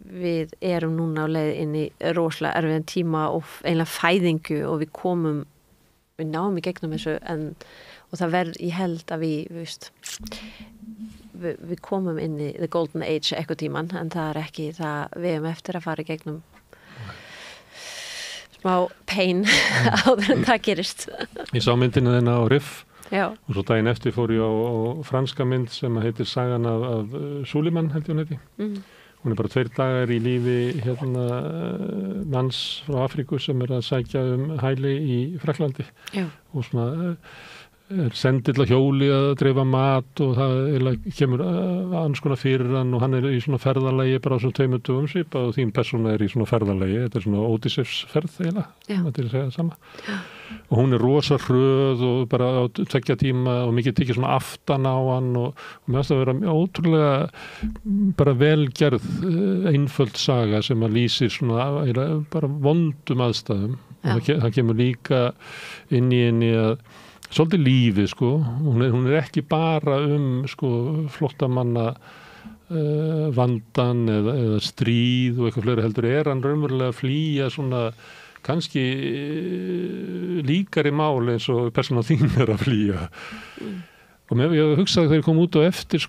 við erum núna á leið inn í rosalega erfiðan tíma og einlega fæðingu og við náum í gegnum þessu og það ég held að við veist, við komum inn í the golden age eitthvað tíman, en það ekki það við hefum eftir að fara í gegnum smá pain áður en það gerist. Ég sá myndina þennan á Riff Já. og svo daginn eftir fór ég á franska mynd sem heitir Sagan af Suleiman, held ég hún heiti. Hún bara 2 dagar í lífi manns frá Afríku sem að sækja hæli í Frakklandi. Já. Og svona sendill að hjóli að dreifa mat og það kemur annars konar fyrir hann og hann í svona ferðalagi bara á svona 2 dögum svipað og þín persóna í svona ferðalagi. Þetta svona Ódysseifs ferð eiginlega, þetta að segja það sama. Já. Og hún rosa hröð og bara á 2 tíma og mikið tekið svona aftan á hann og mér finnst það að vera ótrúlega bara velgerð, einföld saga sem að lýsir svona bara vondum aðstæðum. Og það kemur líka inn í henni að svolítið lífið, sko. Hún ekki bara flóttamanna vandan eða stríð og eitthvað fleira heldur hann raunverulega að flýja svona kannski líkari mál eins og persóna þín að flýja. Og ég hugsaði þegar ég kom út á eftir,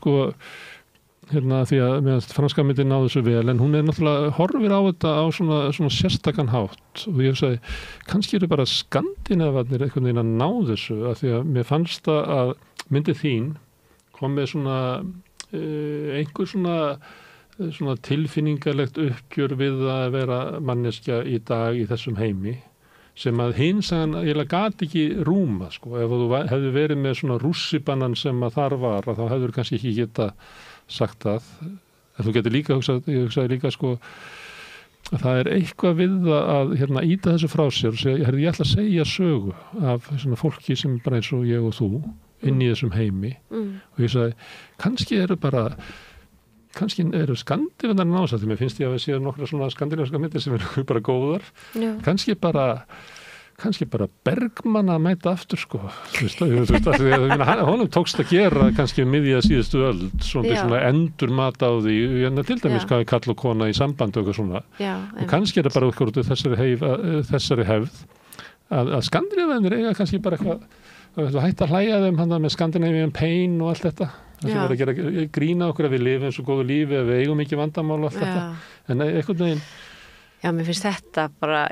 því að meðan franska myndin náði svo vel, en hún náttúrulega horfir á þetta á svona sérstakann hátt og ég hugsaði, kannski eru bara skandinavarnir einhvern veginn að ná þessu, af því að mér fannst það að myndin þín kom með svona einhver svona tilfinningarlegt uppgjör við að vera manneskja í dag í þessum heimi sem að hinsagan eiginlega gat ekki rúma, sko. Ef þú hefði verið með svona rússibannan sem að þar var, þá hefur kannski ekki geta sagt það. En þú getur líka ég hugsaði líka, sko, að það eitthvað við að íta þessu frá sér og segja, ég ætla að segja sögu af svona fólki sem bara eins og ég og þú inn í þessum heimi. Og ég sagði, kannski eru skandinavar násatt, mér finnst ég að við séum nokkra svona skandinaviska myndir sem eru bara góðar. Já. Kannski bara Bergman að mæta aftur, sko. Honum tókst að gera kannski miðja síðustu öld, svona endur mat á því, til dæmis hvað kall og kona í sambandi og eitthvað svona. Já, og kannski það bara út úr þessari hefð að skandinavarnir eiga kannski bara eitthvað hægt að hlæja þeim með Scandinavian Pain og allt þetta. Það sem verður að gera grína okkur að við lifum eins og góðu lífi, að við eigum ekki vandamál og allt þetta. En einhvern veginn. Já, mér finnst þetta bara,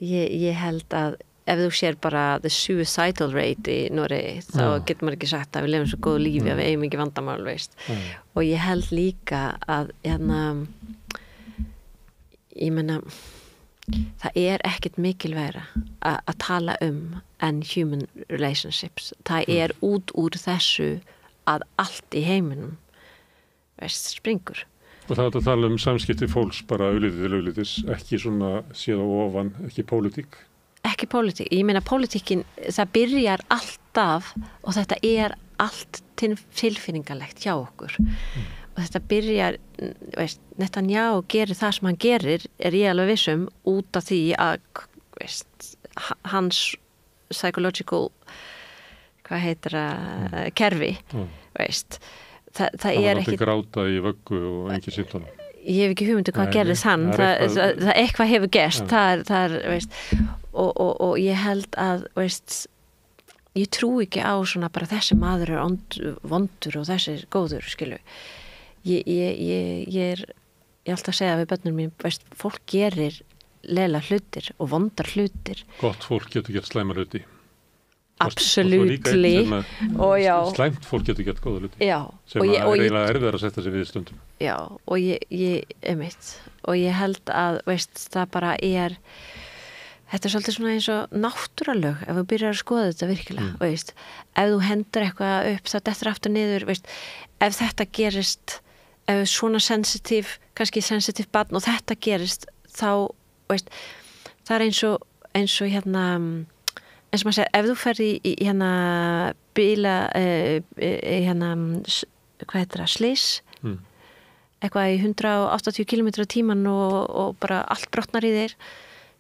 ég held að ef þú sér bara the suicidal rate í Noregi, þá getur maður ekki sagt að við lifum svo góðu lífi, að við eigum ekki vandamál, veist. Og ég held líka að, ég meina, það ekkert mikilvægra að tala en human relationships. Það út úr þessu að allt í heiminum springur. Og það að tala samskipti fólks bara auðlítið til auðlítis, ekki svona séð á ofan, ekki pólitík? Ekki pólitík. Ég meina pólitíkin, það byrjar alltaf og þetta allt tilfinningalegt hjá okkur. Og þetta byrjar, Netanyahu gerir það sem hann gerir, ég alveg vissum, út af því að hans psychological kerfi, það ekki gráta í vöggu og ekki símtala. Ég hef ekki hugmyndu hvað gerðist hann, það eitthvað hefur gerst, og ég held að ég trú ekki á svona bara þessi maður vondur og þessi góður, skilu. Ég alltaf að segja við börnum mín, fólk gerir leila hlutir og vondar hlutir. Gott fólk getur gert slæma hluti. Absolutely. Slæmt fólk getur gert góða hluti. Já. Sem eiginlega erfiðar að setja sig við stundum. Já, og ég held að, það bara þetta svolítið svona eins og náttúralög, ef þú byrjar að skoða þetta virkilega, ef þú hendur eitthvað upp, þá dettur aftur niður, ef þetta gerist, ef svona kannski sensitív barn og þetta gerist, þá, það eins og eins og maður segir, ef þú ferð í bíla hvað heitir það, slys eitthvað í 180 km á tíman og bara allt brotnar í þér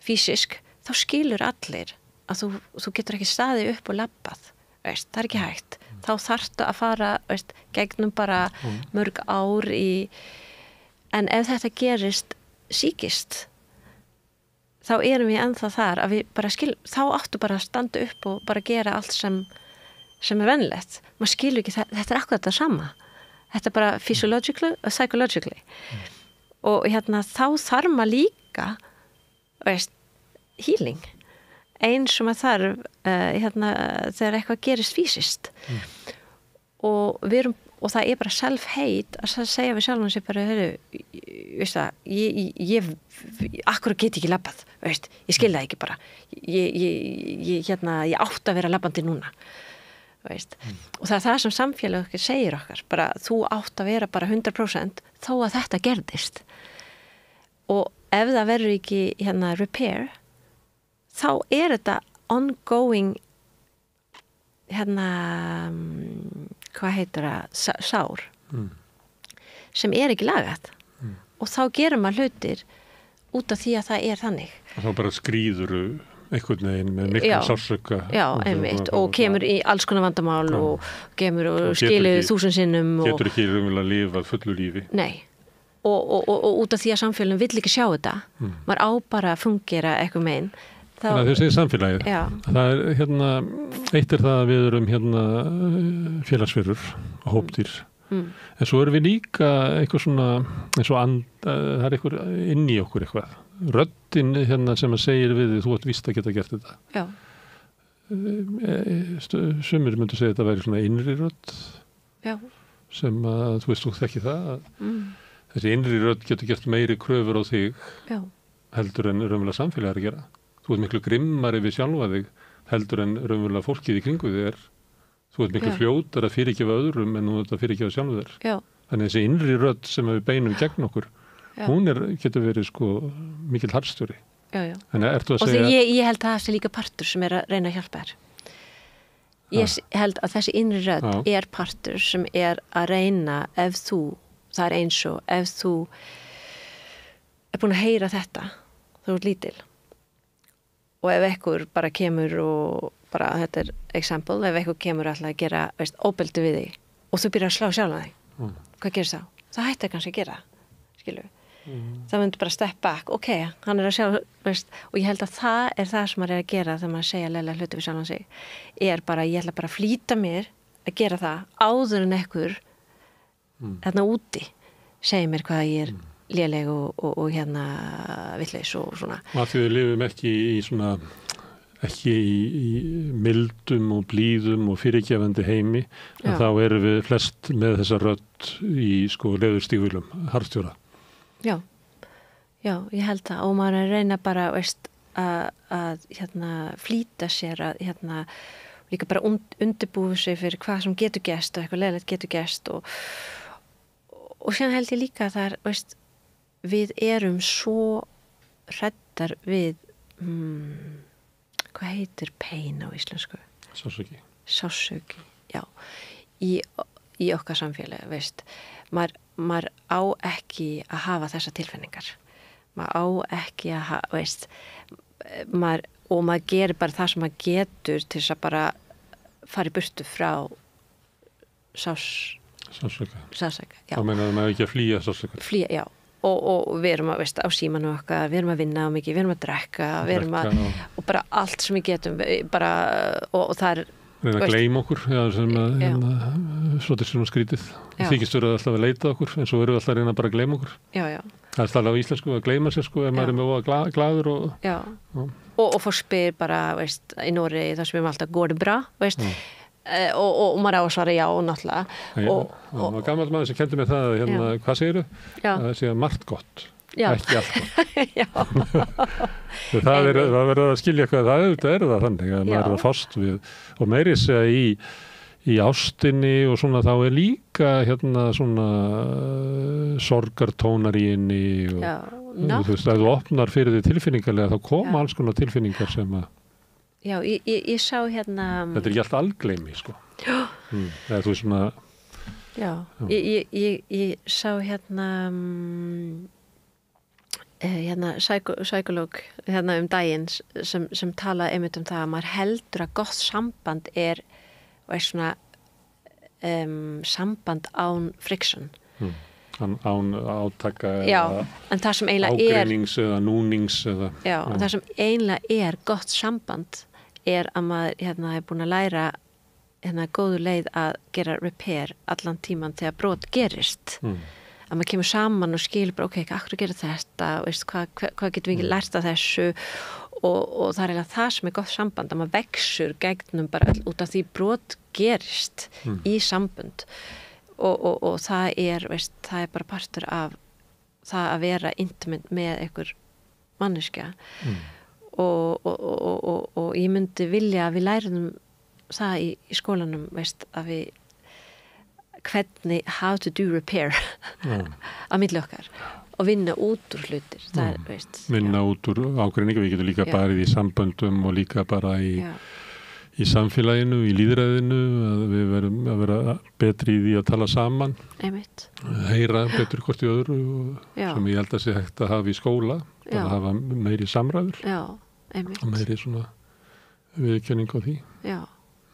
físisk, þá skilur allir að þú getur ekki staðið upp og labbað, það ekki hægt. Þá þarftu að fara gegnum bara mörg ár en ef þetta gerist síkist, þá erum við ennþá þar að við bara þá áttu bara að standa upp og bara gera allt sem sem venjulegt, maður skilur ekki þetta akkurat það sama, þetta bara physiologically og psychologically og þá þarf maður líka healing eins og maður þarf þegar eitthvað gerist fysiskt og það bara self-hate að segja við sjálfum sér bara ég akkur get ekki labbað, ég skil það ekki bara ég átt að vera labbandi núna og það er það sem samfélag okkur segir okkar, bara þú átt að vera bara 100% þó að þetta gerðist og ef það verður ekki repair þá er þetta ongoing hvað heitir það, sár sem er ekki lagað og þá gerum maður hlutir út af því að það er þannig og þá bara skríður einhvern veginn með miklu sársauka einmitt, og kemur í alls konar vandamál og kemur og skilur 1000 sinnum getur ekki raunverulega að lifa fullu lífi nei, og út af því að samfélagin vill ekki sjá þetta maður á bara að fungera eitthvað megin þannig að þau segir samfélagið það er eitt er það að við erum félagsverur og hópdýr en svo erum við líka eitthvað svona eins og það er eitthvað inn í okkur eitthvað röddin sem að segir við þú ert víst að geta gert þetta sumir myndu segja þetta væri svona innri rödd sem að þú veist þú þekki það þessi innri rödd getur gert meiri kröfur á þig heldur en raunverulega samfélag er að gera þú ert miklu grimmari við sjálfa þig heldur en raunverulega fólkið í kringu þig er þú ert miklu fljótar að fyrirgefa öðrum en þú ert að fyrirgefa sjálfu þér þannig þessi innri rödd sem við beinum gegn okkur hún getur verið mikill harðstjóri þannig ertu að segja og ég held að það sé líka partur sem er að reyna að hjálpa þér ég held að þessi innri rödd er partur sem er að reyna það er eins og ef þú er búin að heyra þetta þú ert lítil og ef ekkur bara kemur og bara þetta er example, ef ekkur kemur alltaf að gera óbeldi við þig og þú byrjar að slá sjálf þig hvað gerist þá? Það hættir kannski að gera skilur það myndi bara step back, ok, hann er að sjá og ég held að það er það sem maður er að gera þegar maður segja leiðilega hluti við sjálfan sig er bara, ég ætla bara að flýta mér að gera það áður en ekkur þarna úti segja mér hvað ég er léleg og vitlaus og svona og að því við lifum ekki í mildum og blíðum og fyrirgefandi heimi en þá erum við flest með þessa rödd í leðurstígvélum harðstjóra Já, ég held það og maður er að reyna bara að flýta sér að líka bara undirbúið sig fyrir hvað sem getur gerst og eitthvað leiðilegt getur gerst og síðan held ég líka að það er við erum svo hræddar við hvað heitir pain á íslensku? Sársauki, já í okkar samfélagi, maður á ekki að hafa þessa tilfinningar maður á ekki að hafa og maður gerir bara það sem maður getur til þess að bara fara í burtu frá sársauka þá meinaðu maður ekki að flýja sársauka já og við erum á símanu okkar, við erum að vinna á mikið, við erum að drekka og bara allt sem við getum bara, og það er reyna að gleyma okkur sem svolítið svona skrítið þykist verið alltaf að leita okkur en svo verið alltaf að reyna bara að gleyma okkur það er alltaf á íslensku að gleyma sér ef maður er með glaður og fólk spyr bara í Noregi þar sem við erum alltaf går det bra og maður á að svara já náttúrulega og gamall maður sem kendi mig það hvað segirðu? Það sé margt gott ekki allt það verður að skilja hvað það er það þannig að maður er að fást við og meiri segja í ástinni og svona þá er líka svona sorgartónar í henni og þú veist að þú opnar fyrir því tilfinningarlega þá koma alls konar tilfinningar sem að Já, ég sá Þetta er ekki allt algleymi, eða þú veist svona Já, ég sá psykológ daginn sem talaði einmitt það að maður heldur að gott samband er svona samband án friction án átaka en það sem ágreinings eða núnings eða en það sem eiginlega er gott samband er að maður er búin að læra góðu leið að gera repair allan tíman þegar brot gerist að maður kemur saman og skilur bara, ok, akkur gera þetta, veist, hvað getum við lært af þessu og það er eiginlega það sem gott samband að maður vexur gegnum bara út af því brot gerist í sambund og það veist, það er bara partur af það að vera intimate með einhver manneskja og ég myndi vilja að við lærum það í skólanum, veist, að við hvernig how to do repair að milli okkar og vinna út úr hlutir það veist, vinna út úr ágreiningu, við getum líka barið í samböndum og líka bara í samfélaginu, í lýðræðinu að við verum að vera betri í því að tala saman einmitt heyra betur hvort í öðru sem ég held að sé hægt að hafa í skóla að hafa meiri samræður og meiri svona viðurkenning á því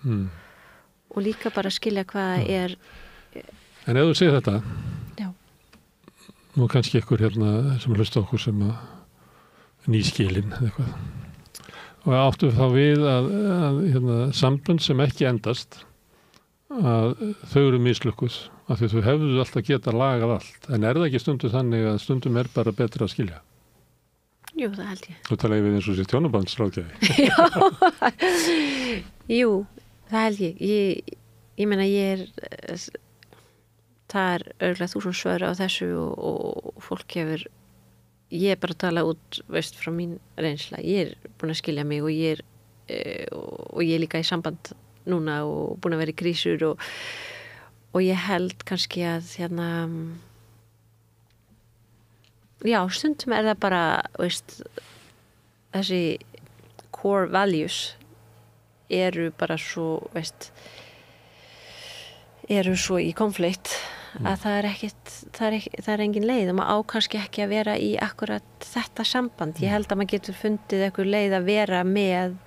og líka bara skilja hvað er en ef þú segir þetta nú kannski ykkur hérna sem hlusta okkur sem að nýskilin eða eitthvað og áttu þá við að hérna, sambönd sem ekki endast að þau eru mislukkuð af því þau hefðu alltaf geta lagað allt en er það ekki stundum þannig að stundum er bara betra að skilja? Jú, það held ég. Þú talaði við eins og sér tjónabandsráðgjafi. Já, jú, það held ég. Ég meina það er örgulega 1000 svör á þessu og fólk hefur ég er bara að tala út, veist, frá mín reynsla. Ég er búin að skilja mig og ég er líka í samband núna og búin að vera í krísur og ég held kannski að hérna já, stundum er það bara, veist, þessi core values eru bara svo, veist, eru svo í konflikt að það er engin leið og maður á kannski ekki að vera í akkurat þetta samband. Ég held að maður getur fundið einhver leið að vera með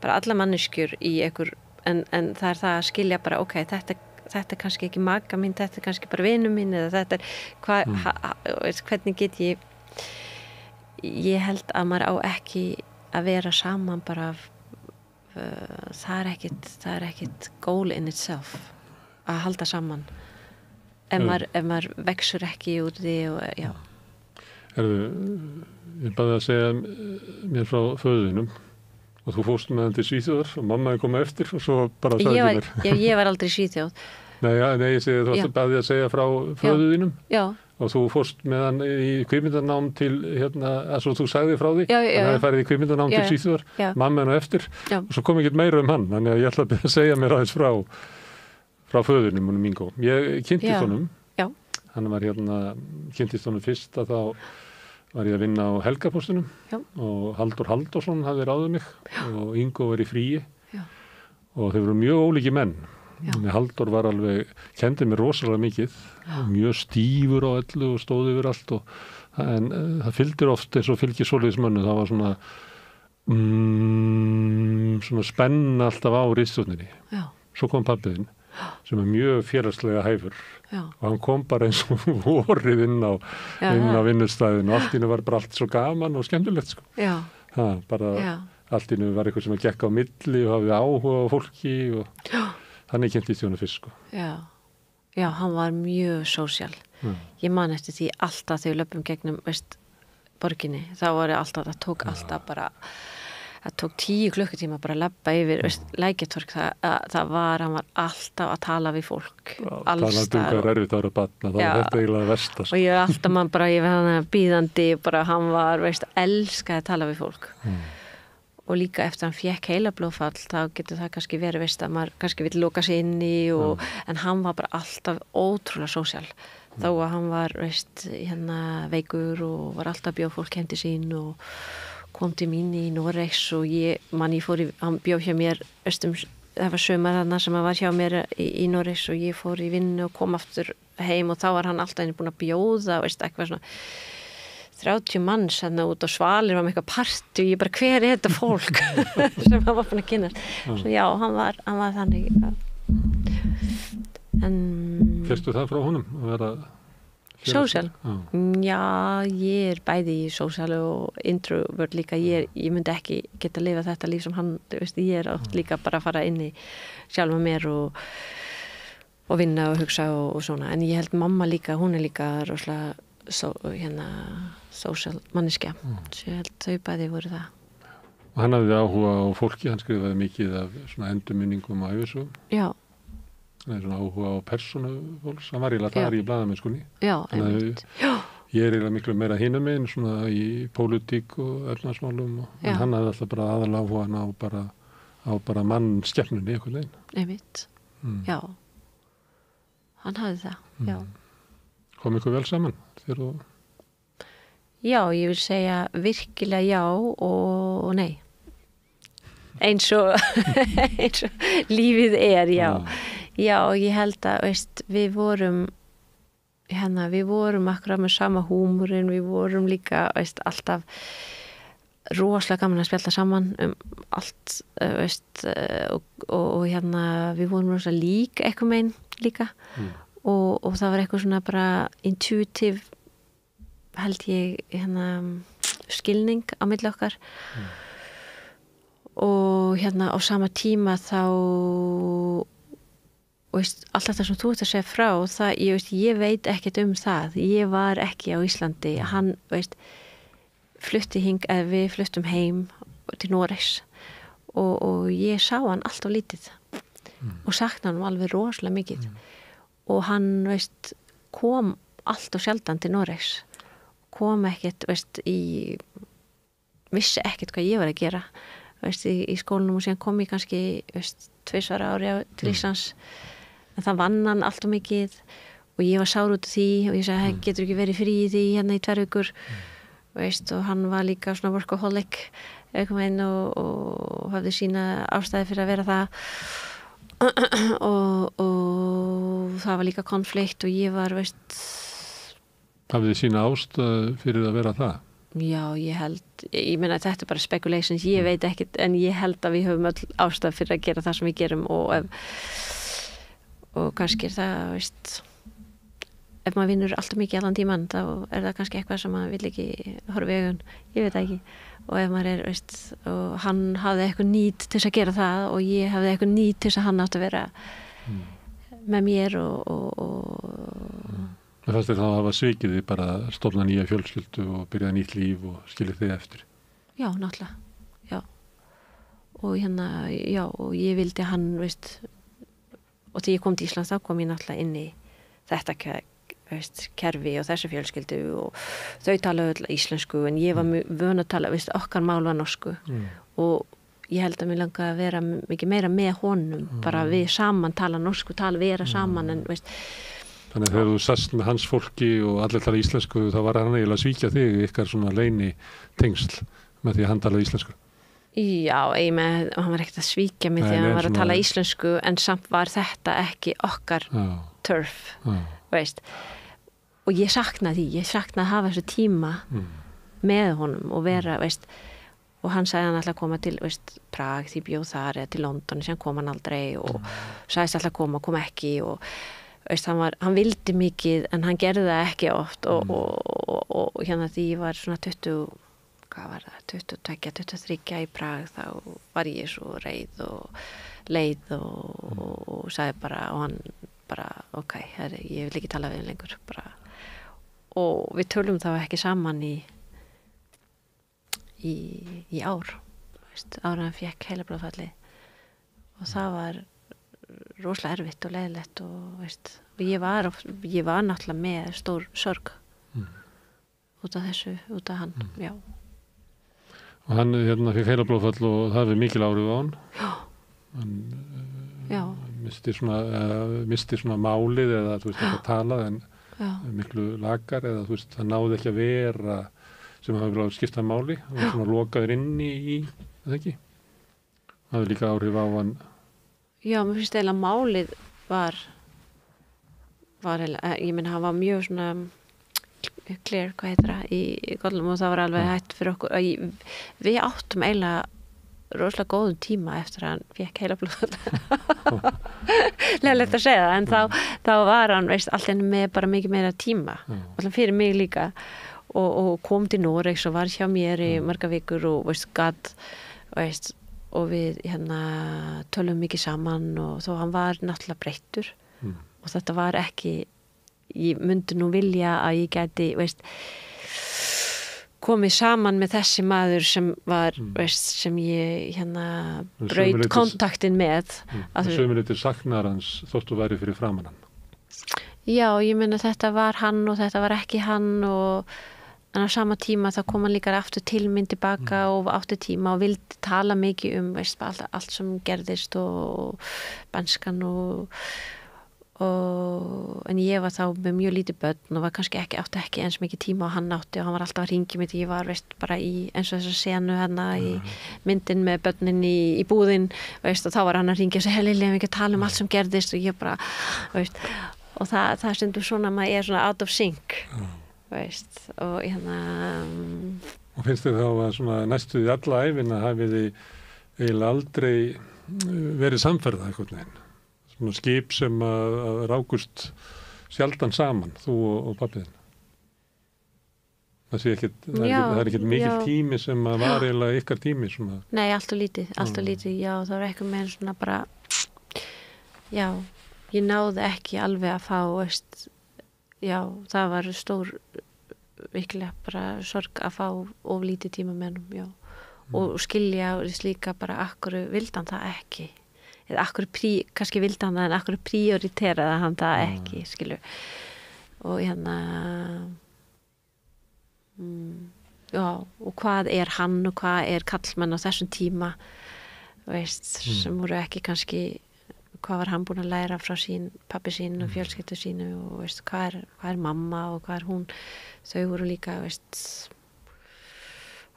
bara alla manneskjur í einhver, en það er það að skilja bara, ok, þetta er kannski ekki maka mín, þetta er kannski bara vinur mín eða þetta er, hvernig get ég held að maður á ekki að vera saman bara það er ekkit goal in itself að halda saman ef maður vexur ekki úr því og já. Ég baði að segja mér frá föðinum og þú fórst með hann til Svíþjóðar og mamma kom eftir og svo bara sagði mér. Ég var aldrei í Svíþjóð. Nei, ég segi þú varst baði að segja frá föðinum. Já. Og þú fórst með hann í kvikmyndanám til, hérna, þú sagði frá því, hann hefði farið í kvikmyndanám til Svíþjóðar, mamma hennar eftir, og svo kom ekkert meira hann, þannig að ég ætla að segja mér aðeins frá föðunum, honum Ingo. Ég kynntist honum, hann var kynntist honum fyrst að þá var ég að vinna á Helgapostinum og Halldór Halldórsson hafði ráðið mig og Ingo var í fríi og þeir voru mjög ólíki menn. Halldór var alveg, kendi mér rosalega mikið, mjög stífur á öllu og stóð yfir allt en það fylgir oft eins og fylgir svoleiðismönnu, það var svona spenna alltaf á ritstjórninni. Svo kom pabbiðinn sem er mjög félagslega hæfur og hann kom bara eins og vorið inn á vinnustæðinu og allt í einu var bara allt svo gaman og skemmtilegt sko. Allt í einu var eitthvað sem að gekka á milli og hafði áhuga á fólki og þannig kynntist ég honum fyrst sko. Já, hann var mjög sósíal. Ég man eftir því alltaf þegar við löpum gegnum borginni, þá var alltaf, það tók 10 klukkutíma bara að labba yfir Lækjartorg, hann var alltaf að tala við fólk alls staðar. Hvað er erfitt að vera barna, það var þetta eiginlega versta. Og ég var alltaf ég var hann bíðandi, bara hann var, elskaði að tala við fólk. Og líka eftir hann fékk heilablóðfall, þá getur það kannski verið, að maður kannski vill loka sig inni en hann var bara alltaf ótrúlega sósíal. Þó að hann var, veikur og var alltaf að bjóða fólk heim til sín og kom til mín í Noregs og hann bjóð hjá mér það var sumar þarna sem hann var hjá mér í Noregs og ég fór í vinnu og kom aftur heim og þá var hann alltaf búin að bjóða eitthvað svona 30 manns hérna út á Svalir var með eitthvað partí og ég bara, hver er þetta fólk sem hann var búin að kynast svo já, hann var þannig Fyrstu það frá honum að vera Social? Já. Já, ég bæði í social og introvert líka. Ég myndi ekki geta að lifa þetta líf sem hann, veist, ég oft líka bara að fara inn í sjálfa mér og vinna og hugsa og svona. En ég held mamma líka, hún líka rosalega social manneskja. Svo ég held þau bæði voru það. Og hann hafði áhuga á fólki, hann skrifaði mikið af svona endurminningum á ævisögum. Já. Hann hefði svona áhuga á persónu fólks, hann var eiginlega þar í blaðamennskunni. Já, einmitt. Já. Ég eiginlega miklu meira hinum megin, svona í pólitík og efnahagsmálum, en hann hafði alltaf bara aðalega áhuga á bara mannskepnunni einhvern veginn. Einmitt, já. Hann hafði það, já. Kom ykkur vel saman þegar þú... Já, ég vil segja virkilega já og nei. Eins og lífið já. Já, ég held að, veist, við vorum akkurat með sama húmurinn, við vorum líka, veist, alltaf rosalega gaman að spjalla saman allt, veist, og við vorum rosalega lík eitthvað meginn líka og það var eitthvað svona bara intuitive held ég skilning á milli okkar og á sama tíma þá veist, allt þetta sem þú ert að segja frá það, ég veit ekkert það, ég var ekki á Íslandi, hann veist, við fluttum heim til Noregs og ég sá hann allt of lítið og sakna hann alveg rosalega mikið og hann veist, kom allt of sjaldan til Noregs, kom ekkert veist, vissi ekkert hvað ég var að gera veist, í skólanum og síðan kom ég kannski veist, 2 ári til Íslands en það vann hann allt of mikið og ég var sár út af því og ég sagði, getur ekki verið frí í því í 2 vikur veist, og hann var líka svona workaholic og hafði sína ástæði fyrir að vera það og það var líka konflikt og ég var veist Hafið þið sína ástæðu fyrir að vera það? Já, ég meina þetta bara speculations, ég veit ekkert en ég held að við höfum öll ástæðu fyrir að gera það sem við gerum og kannski það, veist ef maður vinnur alltaf mikið allan tímann þá það kannski eitthvað sem maður vill ekki horfa í augun, ég veit ekki og ef maður veist, og hann hafði eitthvað nýt til að gera það og ég hafði eitthvað nýt til að hann átti að vera með mér Það fannst þér þá að hafa svikið þið bara að stofna nýja fjölskyldu og byrjaði nýtt líf og skilja þið eftir? Já, náttúrulega, já. Og já, og ég vildi hann, veist, og þegar ég kom til Íslands þá kom ég náttúrulega inn í þetta kerfi og þessu fjölskyldu og þau talaðu íslensku en ég var vön að tala, veist, okkar mál var norsku og ég held að mér langaði að vera mikið meira með honum, bara við saman tala norsku, vera saman en, veist, Þannig að þegar þú sast með hans fólki og allir tala íslensku þá var hann eiginlega að svíkja þig ykkar svona leyni tengsl með því að hann talaði íslensku. Já, hann var ekkert að svíkja mig því að hann var að tala íslensku en samt var þetta ekki okkar turf, veist. Og ég saknaði að hafa þessu tíma með honum og vera, veist, og hann sagði hann alltaf að koma til, veist, Prag því bjóð þar eða til London sem kom hann aldrei og sagðist alltaf að kom ekki og veist, hann vildi mikið en hann gerði það ekki oft og því ég var svona 22, 23 í Prag þá var ég svo reið og leið og sagði bara og hann bara, ok, ég vil ekki tala við hann lengur bara. Og við tölum þá ekki saman í ár veist, ára hann fékk heilablóðfalli og það var rosalega erfitt og leiðilegt og veist, og ég var náttúrulega með stór sorg út af þessu, út af hann, já. Og hann fikk heilablóðfall og það við mikil áhrif á hann. Hann misti svona málið eða þú veist ekki að tala en miklu lagar eða þú veist það náði ekki að vera sem hafi verið að skipta máli og svona lokaður inni í það ekki. Það hafði líka áhrif á hann. Já, mér finnst eiginlega málið var ég meina hann var mjög svona clear, hvað heitir það, í kollum og það var alveg hægt fyrir okkur við áttum eiginlega rosalega góðum tíma eftir að hann fékk heilablóðfall leiðilegt að segja það, en þá var hann, veist, alltaf með bara mikið meira tíma, alltaf fyrir mig líka og kom til Noregs og var hjá mér í marga vikur og veist, veist, og við tölum mikið saman og þó hann var náttúrulega breyttur og þetta var ekki, ég myndi nú vilja að ég gæti, veist, komið saman með þessi maður sem var, veist, sem ég braut kontaktin með. Sömuleitir saknar hans þóttu væri fyrir framan hann. Já, ég meina þetta var hann og þetta var ekki hann en á sama tíma þá kom hann líka aftur til minn tilbaka og átti tíma og vildi tala mikið veist, allt sem gerðist og benskan en ég var þá með mjög lítið börn og var kannski átti ekki eins mikið tíma og hann átti og hann var alltaf að hringja mig því ég var veist, bara í eins og þess að senu í myndin með börnin í búðin veist, og þá var hann að hringja og segja Lilja, við ekki að tala um allt sem gerðist og ég bara veist, og það stundur svona að maður svona out of sync veist, og og finnst þið þá að svona næstu í alla æfina hafið þið eiginlega aldrei verið samferða einhvern veginn svona skip sem að rákust sjaldan saman, þú og pabbiðin. Það er ekkert mikil tími sem að var eiginlega ykkar tími svona. Nei, allt og lítið, já, það var eitthvað með svona bara, já, ég náði ekki alveg að fá, veist, já, það var stór, virkilega bara sorg að fá of lítið tíma með hennum, já, og skilja líka bara akkur vildan það ekki. Eða kannski vildi hann það en akkur prioriteraði hann það ekki skilu og já, og hvað er hann og hvað er kallmenn á þessum tíma veist, sem voru ekki kannski hvað var hann búin að læra frá pabbi sín og fjölskyldu sínu og veist, hvað er mamma og hvað er hún þau voru líka veist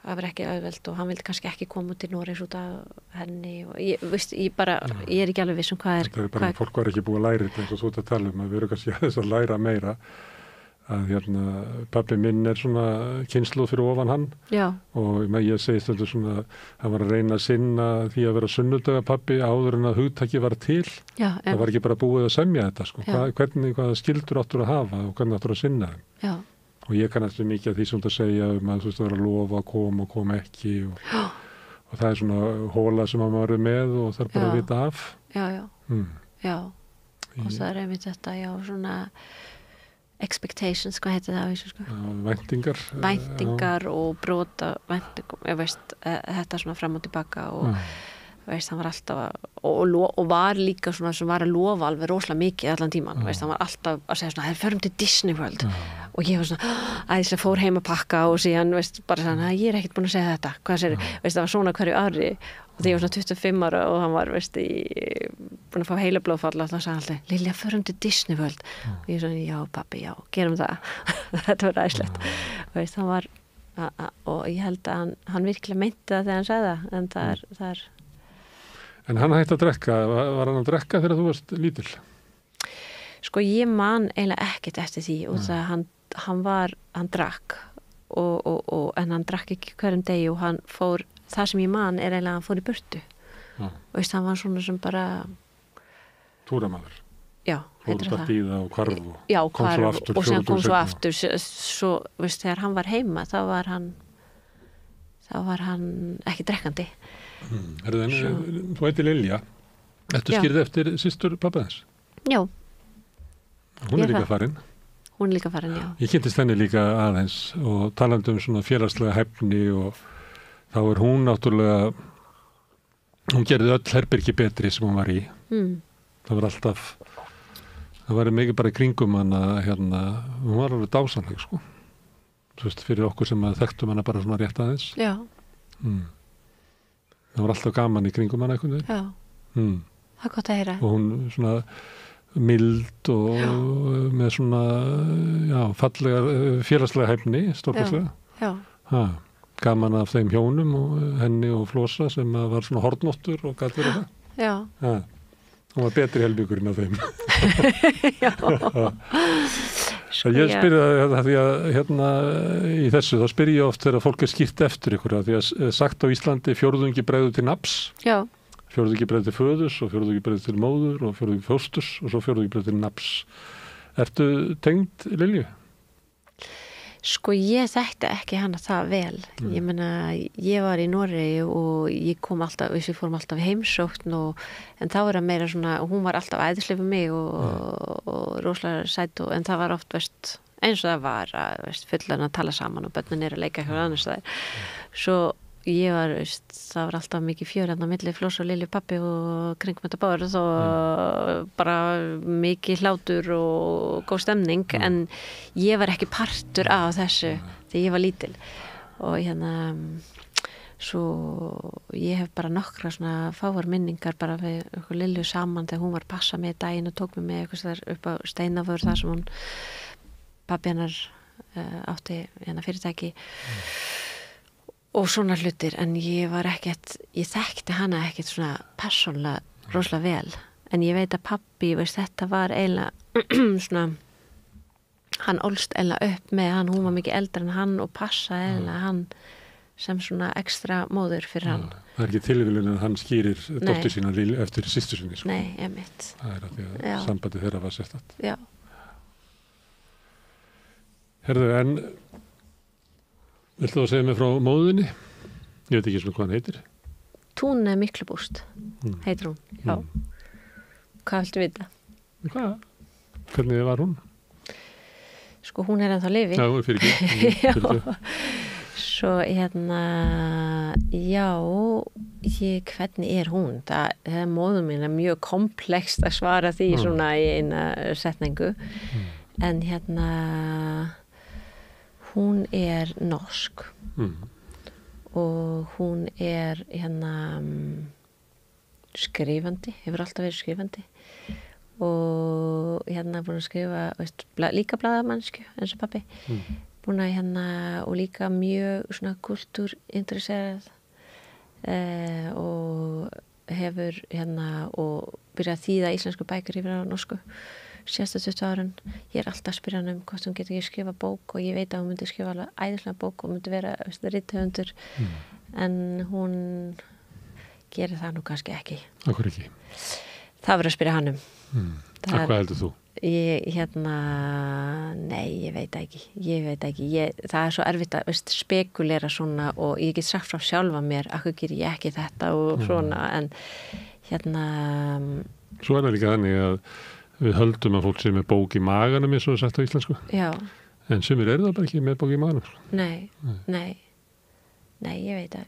það var ekki auðvelt og hann vildi kannski ekki koma til Noregs út af henni og ég er ekki alveg viss hvað er. Það er bara fólk var ekki búið að læra þetta eins og þú ert að tala að við erum kannski aðeins að læra meira að pabbi minn er svona kynslóð fyrir ofan hann og ég segi stundu svona hann var að reyna að sinna því að vera sunnudaga pabbi áður en að hugtaki var til það var ekki bara búið að semja þetta sko. Hvaða skildur áttur að hafa og hvernig áttur að sinna þeim og ég kannast mikið að því sem þú segja að þú veist að vera að lofa að koma ekki og það er svona hóla sem maður er með og það er bara að vita af já og það er einmitt þetta svona expectations, hvað heitir það sko? Væntingar og brota væntingum, veist, þetta svona fram og tilbaka og veist, hann var alltaf og var líka svona sem var að lofa alveg rosalega mikið allan tíman, veist, hann var alltaf að segja svona, förum til Disney World og ég var svona, að ég fór heim að pakka og síðan, veist, bara svona, ég er ekkert búin að segja þetta, hvað sér, veist, það var svona hverju ári og þegar ég var svona 25 ára og hann var, veist, búin að fá heilablóðfall og það sagði alltaf, Lilja, förum til Disney World og ég svona, já pabbi, já, gerum það þetta var ræðislegt veist, hann var, og ég held að hann virkilega meinti það þegar hann sagði það en það er En hann hætti að drekka, var hann að drekka þegar þú varst lítil? Sko ég man eiginlega ekkert eftir því og það hann drakk en hann drakk ekki hverjum degi og hann fór, það sem ég man er eiginlega að hann fór í burtu og veist, hann var svona sem bara túramaður Já, heitir það. Bíða og hvarf og hvarf og sem kom svo aftur svo, veist, þegar hann var heima þá var hann ekki drekkandi Þú heitir Lilja Ertu skýrð eftir systur pabbaðins? Já Hún er líka farin Hún er líka farin, já Ég kynntist henni líka aðeins og talandi svona félagslega hæfni og þá er hún náttúrulega hún gerði öll herbergi betri sem hún var í það var alltaf það var mikið bara í kringum hana hún var alveg dásanleg sko þú veist, fyrir okkur sem að þekktum hana bara svona rétt aðeins Já Það var alltaf gaman í kringum hana einhvern veginn. Já, það er gott að heyra. Og hún svona mild og með svona, fallega, félagslega hæfni, stórkostlega. Já. Gaman af þeim hjónum og henni og Flosa sem var svona hornóttur og gat verið það. Já. Hún var betri helmingurinn af þeim. Já. Ég spyrir það því að í þessu, þá spyr ég oft þegar fólk skýrt eftir ykkur því að sagt á Íslandi fjórðungi bregður til nafns. Já. fjórðungi til föðus og fjórðungi til móður og fjórðungi fósturs og svo fjórðungi til nafns. Ertu tengd Lilju? Sko ég þekkti ekki hana það vel. Ég meina, ég var í Noregi og ég kom alltaf, við fórum alltaf heimsókn en þá var það meira svona, hún var alltaf æðislega fyrir mig og rosalega sæt en það var oft, eins og það var að fullan að tala saman og börnin að leika hjá annars staðar. Svo ég var, það var alltaf mikið fjör á milli Floss og Lilju pabbi og kringum þetta borð og bara mikið hlátur og góð stemning en ég var ekki partur af þessu þegar ég var lítil og svo ég hef bara nokkra svona fáar minningar bara við Lilju saman þegar hún var að passa mig daginn og tók mig með eitthvað þar upp á Steinavör þar sem hún pabbi hennar átti fyrirtæki og svona hlutir, en ég þekkti hana ekkert svona persónulega rosalega vel, en ég veit að pabbi, þetta var eiginlega svona, hann ólst eiginlega upp með hann, hún var mikið eldri en hann og passaði eiginlega hann sem svona ekstra móður fyrir hann. Það ekki tilvílun að hann skýrir dóttur sína eftir systur sinni. Sko. Nei, einmitt. Það að því að sambandi þeirra var sérstætt. Já. Herðu, en viltu að segja mig frá móðinni? Ég veit ekki svona hvað hann heitir. Túne Miklubúst, heitir hún. Já. Hvað viltu vita? Hvað? Hvernig var hún? Sko, hún ennþá lifi. Já, fyrir ekki. Já. Svo, hvernig hún? Það móðum mín mjög komplext að svara því svona í eina setningu. En hún norsk og hún skrifandi, hefur alltaf verið skrifandi og búin að skrifa líka blaðamannsku eins og pabbi búin að og líka mjög svona kultúrinteresserað og hefur og byrjað að þýða íslensku bækur yfir á norsku síðasta 20 árin. Ég alltaf að spyrja hann hvort hún getur ekki skrifa bók og ég veit að hún myndi skrifa alveg æðislega bók og myndi vera rithöfundur en hún gerir það nú kannski ekki. Akkur ekki? Það verður að spyrja hann Hvað heldur þú? Nei, ég veit ekki. Það er svo erfitt að spekulera svona og ég get sagt frá sjálfa mér akkur ger ég ekki þetta og svona en Svo er það líka þannig að við höldum að fólk sé með bók í maganum eins og sagt á íslensku. Já. En sumir það bara ekki með bók í maganum. Nei, ég veit það.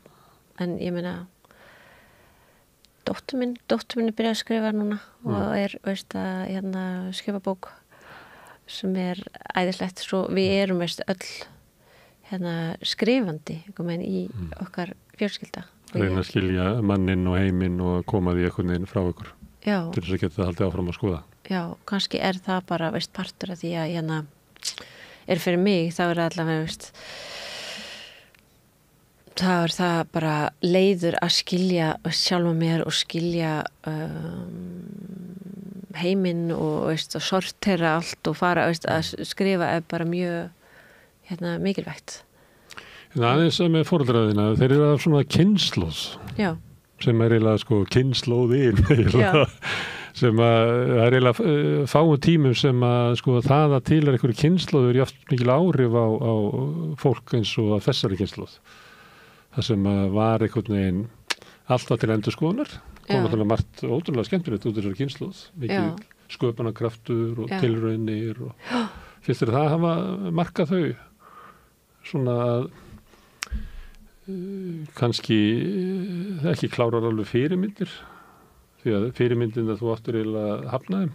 En ég meina dóttur mín er byrjað að skrifa núna og að skrifa bók sem er æðislegt. Svo við erum öll skrifandi í okkar fjölskylda. Reyna að skilja manninn og heiminn og koma því einhvern veginn frá ykkur. Já. Til þess að geta það haldið áfram að skoða. Já, kannski er það bara partur af því að er fyrir mig, þá er allavega þá er það bara leiður að skilja sjálfa mér og skilja heiminn og sortera allt og fara að skrifa er bara mjög mikilvægt. En aðeins með foreldraðina, þeir eru af svona kynslóð. Já. Sem er eiginlega kynslóðin sem að það er eiginlega fáum tímum sem að það að til einhverju kynslóð er jáfn mikil áhrif á fólk eins og að þessari kynslóð. Það sem var einhvern veginn alltaf til endurskoðunar kom náttúrulega margt ótrúlega skemmtilegt út þessari kynslóð, mikið sköpunarkraftur og tilraunir og finnst þér það hafa markað þau svona að kannski ekki klárar alveg fyrirmyndir því að fyrirmyndin að þú áttur eiginlega hafnaðum.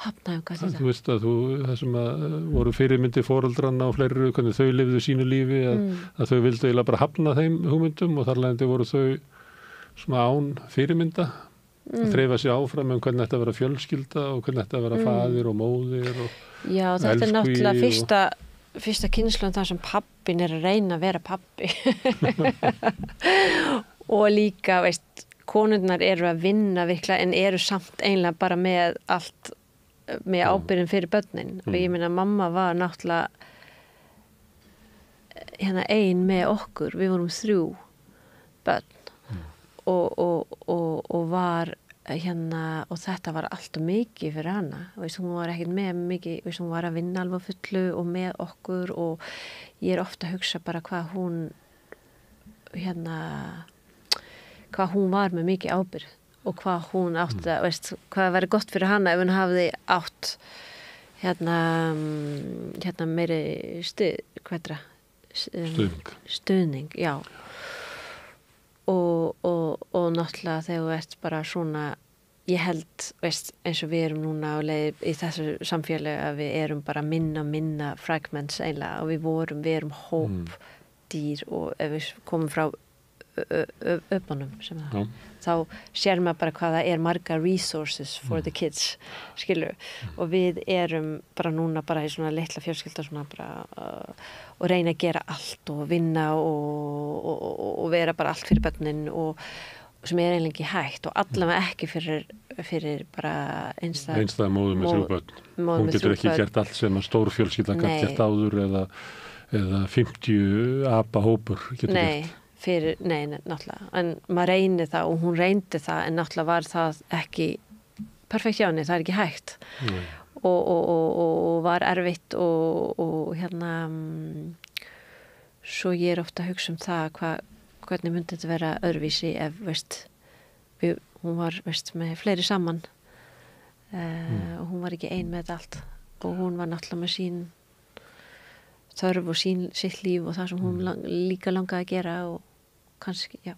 Hafnaðum, hvað þetta? Þú veist að það sem að voru fyrirmyndir foreldranna og fleiri, hvernig þau lifðu sínu lífi að þau vildu eiginlega bara hafna þeim hugmyndum og þar leðandi voru þau svona án fyrirmynda að þreifa sig áfram hvernig þetta vera fjölskylda og hvernig þetta vera faðir og móðir og Já, þetta er náttúrulega fyrsta kynslun þar sem pappin er að reyna að vera pappi og líka, konurnar eru að vinna virklega en eru samt einlega bara með allt með ábyrgðin fyrir börnin og ég meina mamma var náttúrulega ein með okkur, við vorum 3 börn og var hérna, og þetta var alltaf mikið fyrir hana, veist, hún var ekkert með mikið, veist, hún var að vinna alveg fullu og með okkur og ég ofta að hugsa bara hvað hún hérna hvað hún var með mikið ábyrgð og hvað hún átti að, veist, hvað væri gott fyrir hana ef hún hafði átt hérna meiri stuðning, já og náttúrulega þegar þú ert bara svona, ég held, veist, eins og við erum núna á leið í þessu samfélagi að við erum bara minna fragments eiginlega og við erum hóp dýr og ef við komum frá öpunum sem það þá sér maður bara hvað það marga resources for the kids, skilur og við erum bara núna bara í svona litla fjölskylda svona bara og reyna að gera allt og vinna og vera bara allt fyrir börnin og sem eiginlega ekki hægt og allavega ekki fyrir bara einstæða móður með 3 börn. Hún getur ekki gert allt sem að stór fjölskylda gat gert áður eða 50 apahópur getur gert. Nei, náttúrulega, en maður reynir það og hún reyndi það en náttúrulega var það ekki perfekt hjá henni, það ekki hægt og var erfitt og hérna svo ég ofta að hugsa það hvernig myndi þetta vera öðruvísi ef, veist, hún var, veist, með fleiri saman og hún var ekki ein með þetta allt og hún var náttúrulega með sín þörf og sitt líf og það sem hún líka langaði að gera og kannski, já.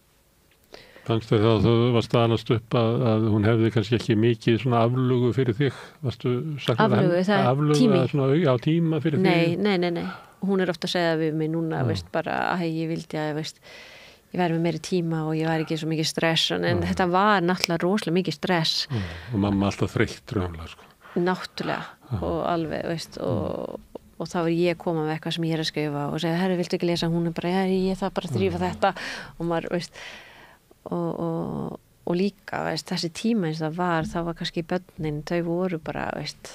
Fannst þér þá þú varst að alast upp að hún hefði kannski ekki mikið svona aflugu fyrir þig? Varstu sagt aflugu, það tími? Svona, já, tíma fyrir þig? Nei. Hún ofta að segja við mig núna, veist, bara að ég vildi að, veist, ég væri með meiri tíma og ég væri ekki svo mikið stress, en þetta var náttúrulega rosalega mikið stress. Og mamma alltaf þreytt raunlega, sko. Náttúrulega, og alveg, veist, og þá ég að koma með eitthvað sem ég að skrifa og segja, herri, viltu ekki lesa? Hún bara, ég þarf bara að þrífa þetta og maður, veist, og líka, veist, þessi tíma eins það var kannski börnin, þau voru bara, veist,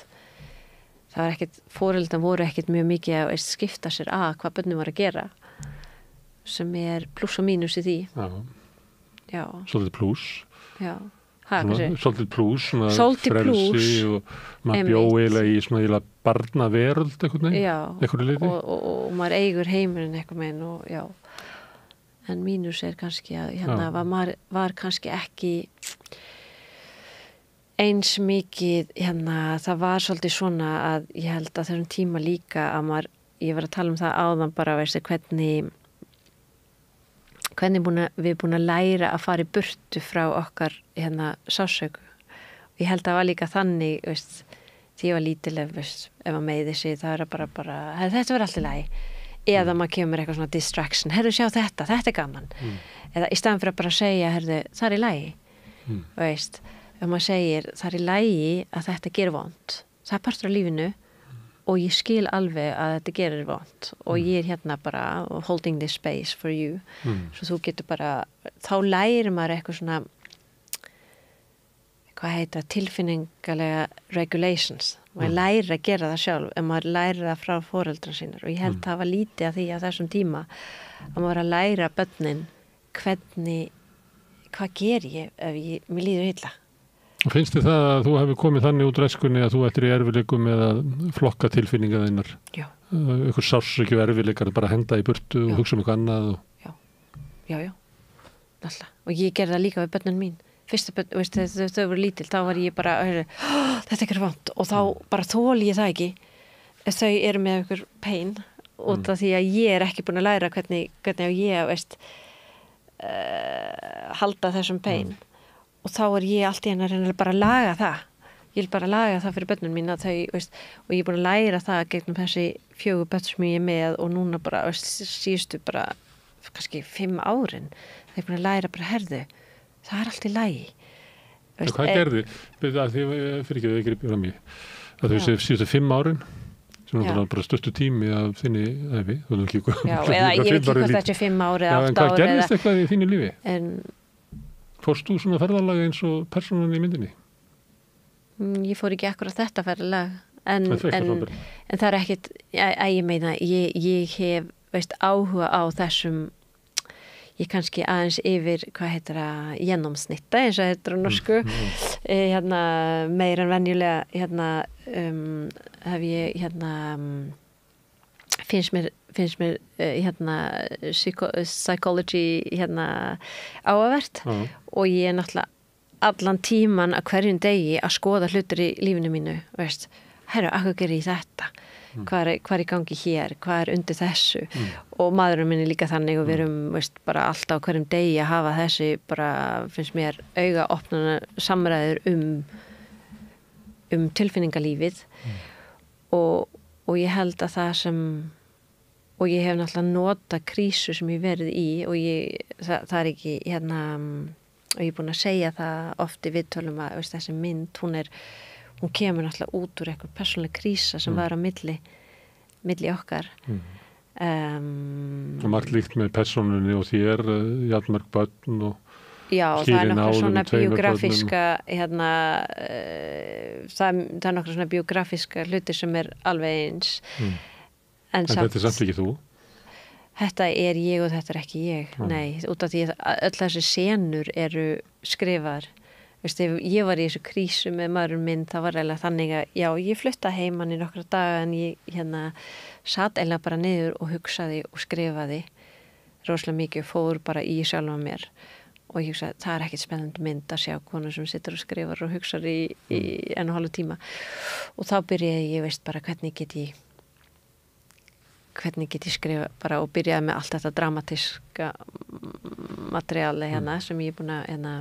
það var ekkert, foreldrarnir voru ekkert mjög mikið að, veist, skipta sér að hvað börnin var að gera sem pluss og mínus í því. Já. Svolítið pluss. Já. Svolítið plús, frelsi og maður bjó eiginlega í svona barnaveröld eitthvað liði og maður eigur heimurinn eitthvað meginn og já en mínus kannski að hérna var kannski ekki eins mikið hérna, það var svolítið svona að ég held að þessum tíma líka að ég var að tala um það áðan bara veistu hvernig við búin að læra að fara í burtu frá okkar hérna sásöku og ég held að það var líka þannig, veist, því ég var lítileg, veist, ef maður meiði sig það bara, þetta verður allt í lagi eða maður kemur með eitthvað svona distraction, herru sjá þetta gaman eða í staðan fyrir að bara segja, herru, það í lagi veist, ef maður segir það í lagi að þetta gerir vont það partur af lífinu og ég skil alveg að þetta gerir vont og ég hérna bara holding this space for you svo þú getur bara, þá lærir maður eitthvað svona hvað heita, tilfinningalega regulations, maður lærir að gera það sjálf en maður lærir það frá foreldrar sínar og ég held að það var lítið að því á þessum tíma að maður að læra börnin hvað ger ég ef mér líður illa. Finnst þið það að þú hefur komið þannig út ræskunni að þú ættir í erfileikum með að flokka tilfinningar þinnar? Já. Eitthvað sársöki og erfileikar bara henda í burtu og hugsa um eitthvað annað? Já. Alltaf. Og ég gerði það líka við börnin mín. Fyrsta börn, veist, þegar þau voru lítil, þá var ég bara, þetta er vont og þá bara þoli ég það ekki. Þau eru með einhver pain út af því að ég er ekki búin að læra hvernig ég, veist, halda þessum pain. Og þá ég allt í henni að reyna bara að laga það. Ég vil bara laga það fyrir börnun mín að þau, veist, og ég er búin að læra það gegnum þessi 4 börn sem ég er með og núna bara, veist, síðustu bara kannski 5 árin. Það er búin að læra bara, herðu, það er allt í lagi. Hvað gerði? Fyrir ekki að þau gripið fram í. Að þau séu síðustu 5 árin, sem er bara störstu tími af þinni æfi. Já, eða ég veit ekki hvað þetta 5 ári eða 8 ári. En hvað gerðist eitthvað í þínu lífi? Fórst þú svona ferðalag eins og persónan í myndinni? Ég fór ekki akkurat þetta ferðalag en það er ekkit ég meina, ég hef, veist, áhuga á þessum ég kannski aðeins yfir, hvað heitir það, genomsnitta eins og heitir á norsku, hérna meir en venjulega, hérna hef ég, hérna finnst mér hérna psychology hérna áhugavert og ég náttúrulega allan tíman að hverjum degi að skoða hlutur í lífinu mínu, veist, herru, hvað gerir ég þetta? Hvað er í gangi hér? Hvað undir þessu? Og maðurinn minn líka þannig og við erum, veist, bara alltaf á hverjum degi að hafa þessi bara, finnst mér, auga opnuna samræður tilfinningalífið og ég held að það sem og ég hef náttúrulega notað krísu sem ég verið í og það er ekki hérna og ég er búin að segja það oft í viðtölum að veist, þessi mynd, hún kemur náttúrulega út úr eitthvað persónuleg krísa sem var á milli okkar og margt líkt með persónunni og þér jafnmörg börn og já, það er nokkuð svona biografíska hérna það er nokkuð svona biografíska hlutir sem er alveg eins en þetta er samt ekki þú? Þetta er ég og þetta er ekki ég. Nei, út af því að öll þessi senur eru skrifaðar. Veist, ef ég var í þessu krísu með maðurinn minn, það var eiginlega þannig að já, ég flutta heimann í nokkra daga en ég hérna satt eiginlega bara niður og hugsaði og skrifaði rosalega mikið og fór bara í sjálfa mér og ég hugsaði, það er ekkit spennandi mynd að sjá konu sem situr og skrifar og hugsar í 1,5 tíma og þá byrjaði ég, veist, bara hvernig get ég skrifa bara og byrjaði með allt þetta dramatiska materiáli hérna sem ég er búin að hérna,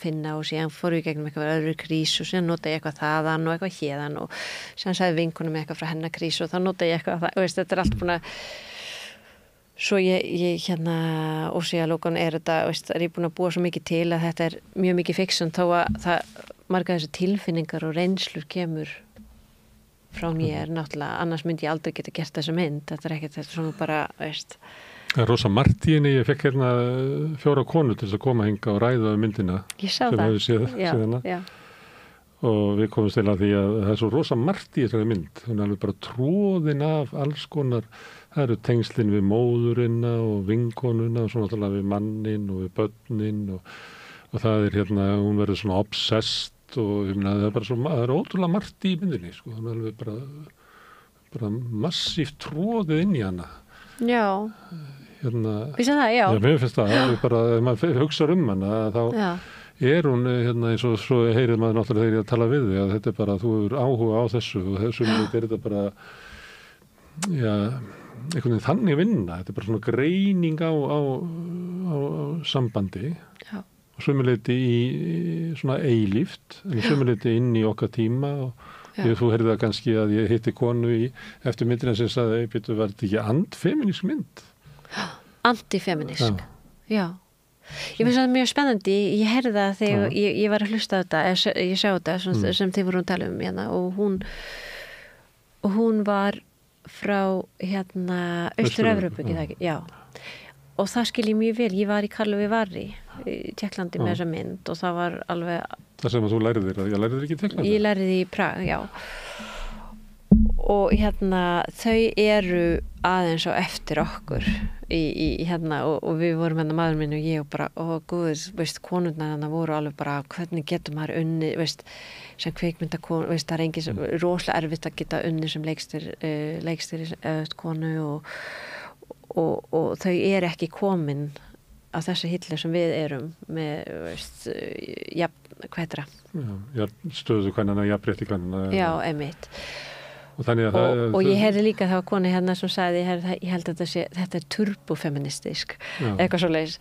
finna og síðan fór ég gegnum eitthvað öðru krís og síðan nota ég eitthvað þaðan og eitthvað héðan og síðan sagði vinkonum eitthvað frá hennar krís og þá nota ég eitthvað það, veist, þetta er allt búin að svo ég hérna og síðan lókan er þetta, veist, er ég búin að búa svo mikið til að þetta er mjög mikið fiksjón þó að það marga þessu tilfinningar og reynslur kemur frá mér náttúrulega, annars myndi ég aldrei geta gert þessa mynd, þetta er ekkert þetta svona bara, veist. Rosa Martíni, ég fekk hérna 4 konur til þess að koma hinga og ræða myndina. Ég sá það. Sem hefur séð. Og við komumst til að því að það er svo Rosa Martí þessari mynd, hún er alveg bara tróðin af alls konar, það eru tengslin við móðurina og vinkonuna og svo náttúrulega við mannin og við börnin og það er hérna, hún verður svona obsessed og ég meina það er bara svo, það er ótrúlega margt í myndinni, sko, það er alveg bara massíft tróðið inn í hana. Já. Hérna. Vissi það, já. Já, mér finnst það er bara, ef maður hugsar hana, þá er hún hérna eins og svo heyrið maður náttúrulega þegar ég að tala við þig að þetta er bara, þú hefur áhuga á þessu og þessu er þetta bara, já, einhvern veginn þannig vinna, þetta er bara svona greining á sambandi. Já. Og sömuleyti í svona eilíft, en sömuleyti inn í okkar tíma og þú heyrði það kannski að ég hitti konu eftir myndina sem sagði, býttu, var þetta ekki andfeminísk mynd? Antifeminísk, já. Ég finnst það mjög spennandi, ég heyrði það þegar ég var að hlusta á þetta, ég sá þetta sem þið voru að tala hérna og hún var frá hérna Austur-Evrópu, ekki það ekki? Já. Og það skil ég mjög vel, ég var í Karlovy Vary í Tékklandi með þessa mynd og það var alveg... Það sem að þú lærið þér, ég lærið þér ekki í Tékklandi? Ég lærið í Prag, já. Og hérna, þau eru aðeins á eftir okkur í hérna og við vorum hérna maður minn og ég og bara, guð, veist, konurnar hérna voru alveg bara, hvernig getur maður unni, veist, sem kvikmyndakonu, veist, það er engin sem, rosalega erfitt að geta unni sem leikstýri konu og þau eru ekki komin á þessu hillu sem við erum með, veist, hvað heitir það? Já, stöðu kvennana, jafnrétti kvennana. Já, einmitt. Og þannig að og ég heyrði líka þá konu hérna sem sagði, ég held að þetta er turbofeministisk, eitthvað svoleiðis.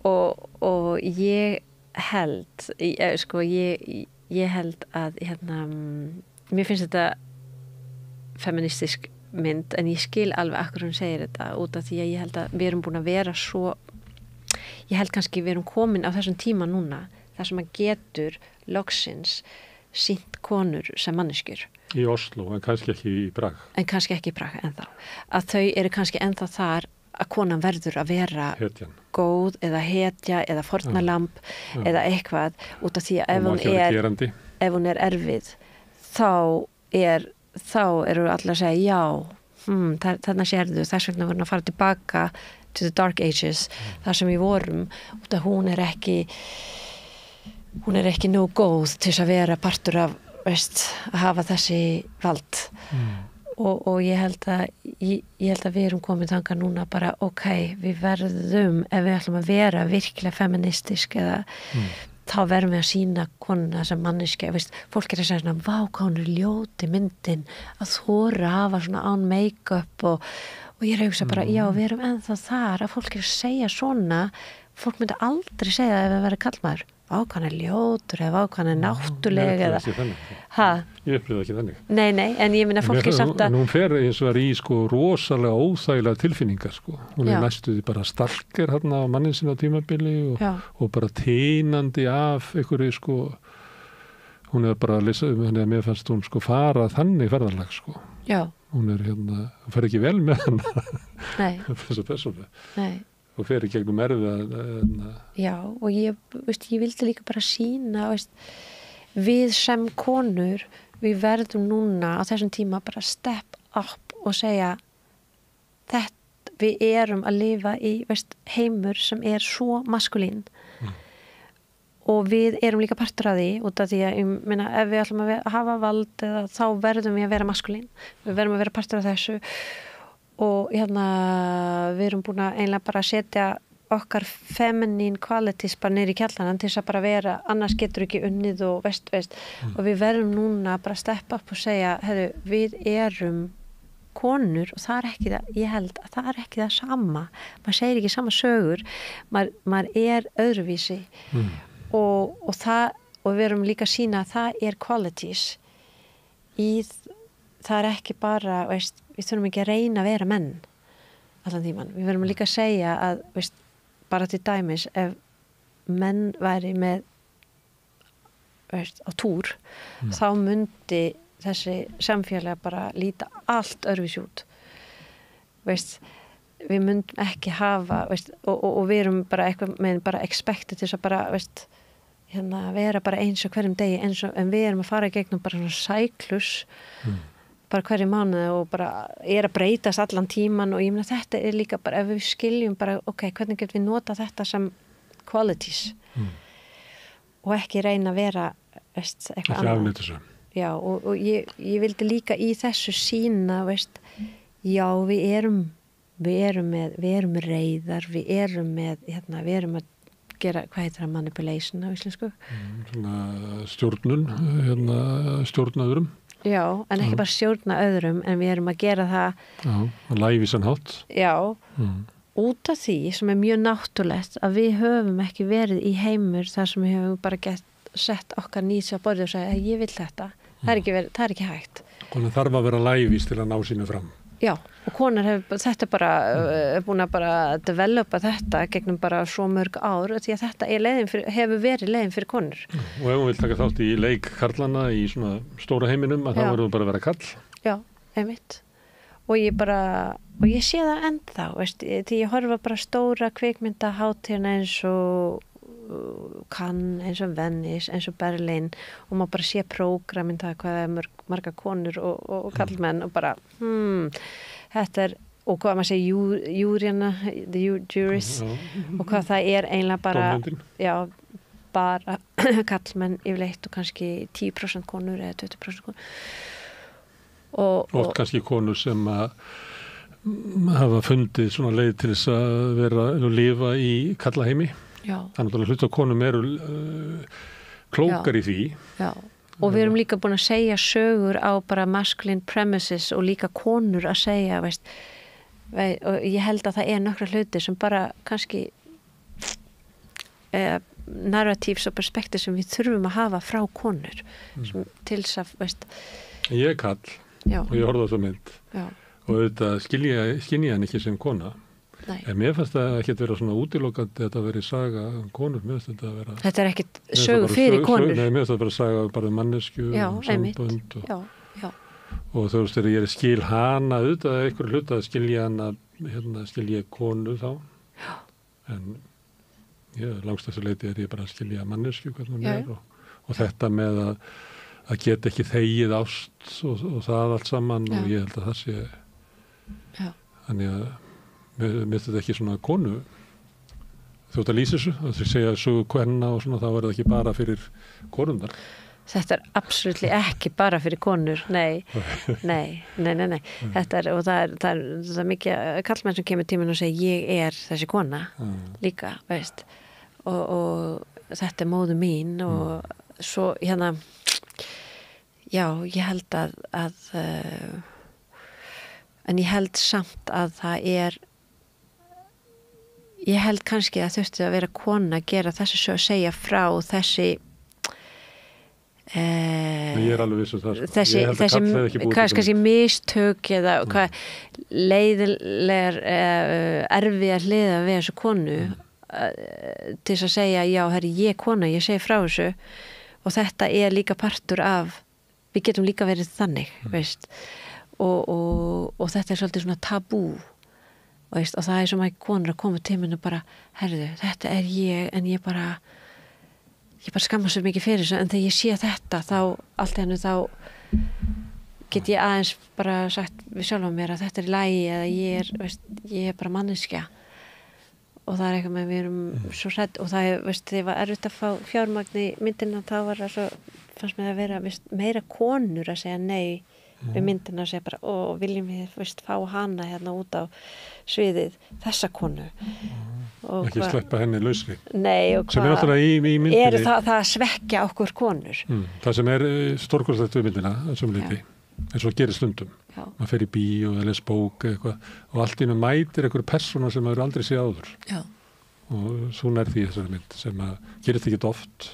Og ég held, sko, ég held að, hérna, mér finnst þetta feministisk mynd, en ég skil alveg akkur hún segir þetta út af því að ég held að við erum búin að vera svo ég held kannski við erum komin á þessum tíma núna þar sem að getur loksins sýnt konur sem manneskjur í Oslo, en kannski ekki í Prag ennþá að þau eru kannski ennþá þar að konan verður að vera góð eða hetja eða fórnarlamb eða eitthvað út af því að ef hún er erfið þá eru allir að segja já, þarna sérðu þess vegna voru að fara tilbaka to the dark ages þar sem við vorum út að hún er ekki nóg góð til þess að vera partur af að hafa þessi vald og ég held að við erum komin þangað núna bara við verðum ef við ætlum að vera virkilega feministisk eða þá verðum við að sýna konuna sem manneskja, fólk að segja svona vá, hvað hún ljót í myndin að þora að hafa svona án make-up og ég hugsa bara, já, við erum ennþá þar að fólk að segja svona, fólk myndi aldrei segja það ef það verið kallmaður vá, hvað hann ljótur eða vá, hvað hann náttúrleg eða ég upplifði ekki þannig nei, en ég minna fólk samt að hún fer eins og í rosalega óþægilega tilfinningar hún næstuði bara stalker hérna á mannin sinna á tímabili og bara tínandi af einhverju hún bara að lesa henni að mér fannst hún fara þannig ferðarlag já hún hún fer ekki vel með hann þessu persónu og fer í gegnum erfiða já og ég vildi líka bara sýna við sem konur við verðum núna á þessum tíma bara step up og segja þetta við erum að lifa í heimur sem er svo maskulín og við erum líka partur af því út af því að ef við ætlum að hafa vald eða, þá verðum við að vera maskulín við verðum að vera partur af þessu og við erum búin að einlega bara setja okkar feminine qualities bara niður í kjallanan til þess að bara vera annars getur ekki unnið og veist og við verðum núna bara að steppa upp og segja við erum konur og það er ekki það, ég held að það er ekki það sama maður segir ekki sama sögur maður er öðruvísi og við erum líka að sýna að það er qualities það er ekki bara við þurfum ekki að reyna að vera menn allan tíman, við verðum líka að segja að bara til dæmis ef menn væri með á túr þá myndi þessi samfélag bara líta allt öðruvísi út við myndum ekki hafa og við erum bara eitthvað með bara expected til þess að bara vera bara eins og hverjum degi en við erum að fara í gegnum bara svona cyklus bara hverju mánuði og bara að breytast allan tíman og ég meina þetta er líka bara ef við skiljum bara hvernig getum við nota þetta sem qualities og ekki reyna að vera eitthvað annað já og ég vildi líka í þessu sýna já við erum reiðar við erum með við erum að gera, hvað heitir það manipulation á íslensku? Svona stjórnun stjórnaðurum já, en ekki bara stjórna öðrum en við erum að gera það já, lævísan hátt já, út af því sem er mjög náttúrulegt að við höfum ekki verið í heimur þar sem við höfum bara sett okkar nýts á borðið og segja ég vil þetta, það er ekki hægt konar þarf að vera lævís til að ná sínu fram já, og konar þetta bara búin að bara developa þetta gegnum bara svo mörg ár því að þetta hefur verið leiðin fyrir konur og ef hún vil taka þátt í leik karlana í svona stóra heiminum að það verður bara að vera kall já, einmitt og ég sé það ennþá því ég horfa bara stóra kvikmyndahátíðina eins og Cannes, eins og Venice, eins og Berlín og maður bara sé prógramin það hvað er marga konur og kallmenn og bara þetta er og hvað maður segir júrjana the juries og hvað það er einlega bara já, bara kallmenn yfirleitt og kannski 10% konur eða 20% konur og kannski konur sem að hafa fundið svona leið til þess að vera og lifa í kallaheimi þannig að hluta konum eru klókar í því og við erum líka búin að segja sögur á bara masculine premises og líka konur að segja og ég held að það er nokkra hluti sem bara kannski narratífs og perspektíf sem við þurfum að hafa frá konur til þess að ég er kall og ég horfði á það mynd og auðvitað skynja hann ekki sem kona en mér fannst það ekki að vera svona útilokandi þetta að vera í saga konur þetta er ekki sögur fyrir konur nei, mér fannst það bara saga bara mannesku sambönd og þú veist þegar ég skil hana auðvitað eitthvað hluta að skilja hana skilja konu þá en langstæðstu leiti er ég bara að skilja mannesku hvernig hún er og þetta með að geta ekki þegið ást og það allt saman og ég held að það sé þannig að mér þetta ekki svona konu þú ert að lýsa þessu, að þau segja sögu kvenna og svona, þá það ekki bara fyrir konundar. Þetta absolutt ekki bara fyrir konur, nei. Þetta og það er mikið kallmenn sem kemur tíminn og segja ég er þessi kona líka, veist. Og þetta móðu mín og svo já, ég held að en ég held samt að það ég held kannski að þurfti að vera kona að gera þessi svo að segja frá þessi ég alveg viss það, þessi mistök eða hvað leiðilegar erfiðar hliðar við þessu konu til þess að segja já, herri, ég kona, ég segi frá þessu og þetta líka partur af við getum líka verið þannig veist, og þetta svolítið svona tabú veist, og það sem að konur að koma til minn og bara, herðu, þetta ég en ég bara skammast svo mikið fyrir þessu en þegar ég sé þetta þá allt hennu þá get ég aðeins bara sagt við sjálfa mér að þetta í lagi eða ég bara manneskja og það eitthvað með við erum svo hrædd og það veist, þegar var erfitt að fá fjármagn í myndina þá var það svo fannst mér að vera veist, meira konur að segja nei við myndina og segja bara viljum við veist, fá hana hérna út á sviðið þessa konu og ekki sleppa henni lausri nei, og sem náttúrulega í myndinni það að svekkja okkur konur það sem stórkostlegt við myndina eins og gerir stundum maður fer í bíó eða les bók eitthvað, og allt í einu mætir einhver persóna sem maður aldrei séð áður og svona því þessari mynd sem að gerist ekki oft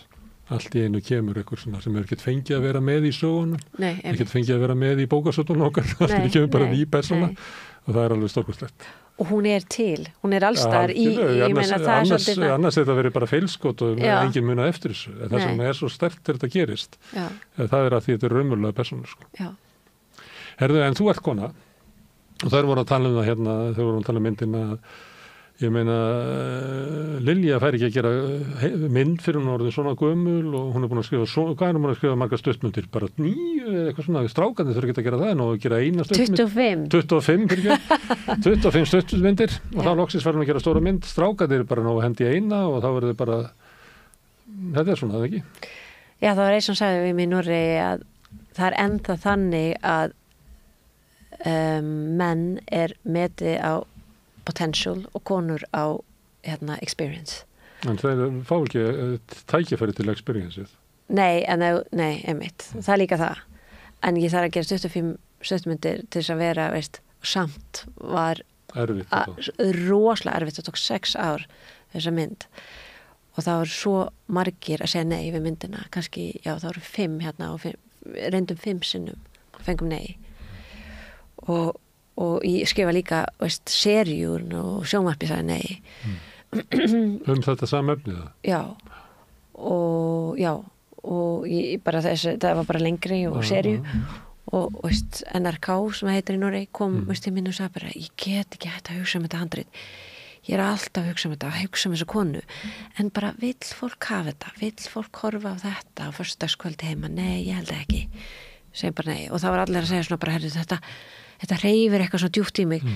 allt í einu kemur einhver svona sem hefur ekkert fengið að vera með í sögunum ekkert fengið að vera með í bókasötunum okkar allt í einu kemur bara ný persóna og það alveg stórkostlegt og hún til, hún allstaðar ég meina það annars þetta verið bara feilskot og engin munað eftir þessu en það sem svo sterkt þetta gerist það að því þetta raunverulega persónur sko. Herðu, en þú ert kona og þær voru að tala það hérna þau voru að tala myndina ég meina Lilja fær ekki að gera mynd fyrir hún orðin svona gömul og hún búin að skrifa hvað hún búin að skrifa margar stuttmyndir bara 9 eða eitthvað svona strákandi þurfa ekki að gera það en að gera eina stuttmynd 25 stuttmyndir og þá loksins fær hún að gera stóra mynd strákandi bara ná að hendi eina og þá verður bara þetta svona, það ekki? Já, það var eins og sagði við mig núri að það ennþá þannig að menn metið á potential og konur á experience. En það fá ekki tækifæri til experience-ið? Nei, einmitt. Það líka það. En ég þarf að gera 25 stuttmyndir til þess að vera, veist, samt var rosalega erfitt. Það tók 6 ár þessa mynd. Og það voru svo margir að segja nei við myndina. Kannski, já, það voru 5 hérna og reyndum 5 sinnum og fengum nei. Og ég skrifa líka, veist, seríur og sjónvarpið sagði nei. Þetta sama efnið það? Já, og ég bara það var bara lengri og seríu og veist, NRK sem heitir í Noregi kom veist, í minn og sagði bara, ég get ekki hægt að hugsa um þetta handrit. Ég alltaf að hugsa um þetta, að hugsa um þessu konu. En bara, vill fólk hafa þetta? Vill fólk horfa á þetta á föstudagskvöldi heima? Nei, ég held ekki. Segir bara nei. Og það var allir að segja svona bara, herri, þetta hreyfir eitthvað svo djúpt í mig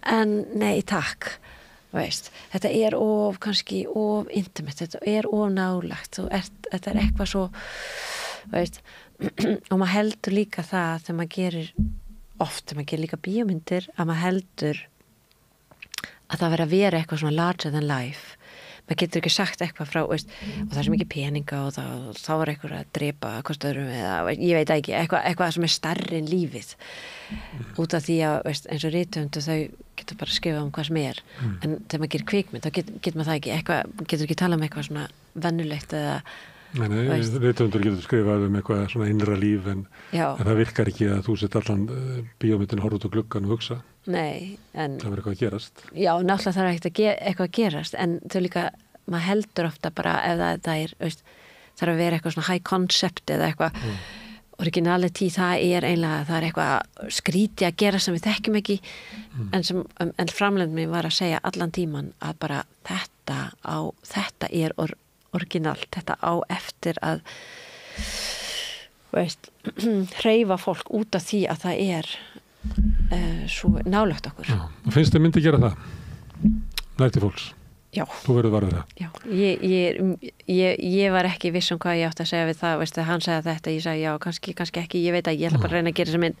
en nei takk veist, þetta kannski of intimate, þetta of nálagt þetta eitthvað svo veist, og maður heldur líka það þegar maður gerir oft, þegar maður gerir líka bíómyndir að maður heldur að það vera að vera eitthvað svona larger than life maður getur ekki sagt eitthvað frá veist, og það er svo mikið peninga og þá er eitthvað að drepa kostöðurum eða ég veit ekki, eitthvað sem er stærri en lífið út af því að veist, eins og rithöfundur þau getur bara að skrifa um hvað sem er en þegar maður gerir kvikmynd þá getur maður það ekki getur ekki tala um eitthvað svona vennulegt eða Nei, rithöfundur getur skrifað um eitthvað svona innra líf en það virkar ekki að þú sett allan bíómyndin horfa út á gluggan og hugsa Nei, en það verður eitthvað að gerast Já, náttúrulega þarf eitthvað að gerast en þau líka, maður heldur ofta bara ef það veist, þarf að vera eitthvað svona high concept eða eitthvað originality, það er einlega það er eitthvað skríti að gera sem við þekkjum ekki en framleiðin var að segja allan tíman að bara þetta er original, þetta á eftir að veist, hreyfa fólk út af því að það er svo nálægt okkur. Já, og finnst þið myndi gera það? nær til fólks. Já. Þú verður varðið það. Já, ég var ekki viss hvað ég átti að segja við það, veist, hann segja þetta, ég sagði já, kannski ekki, ég veit að ég ætla bara að reyna að gera þessa mynd,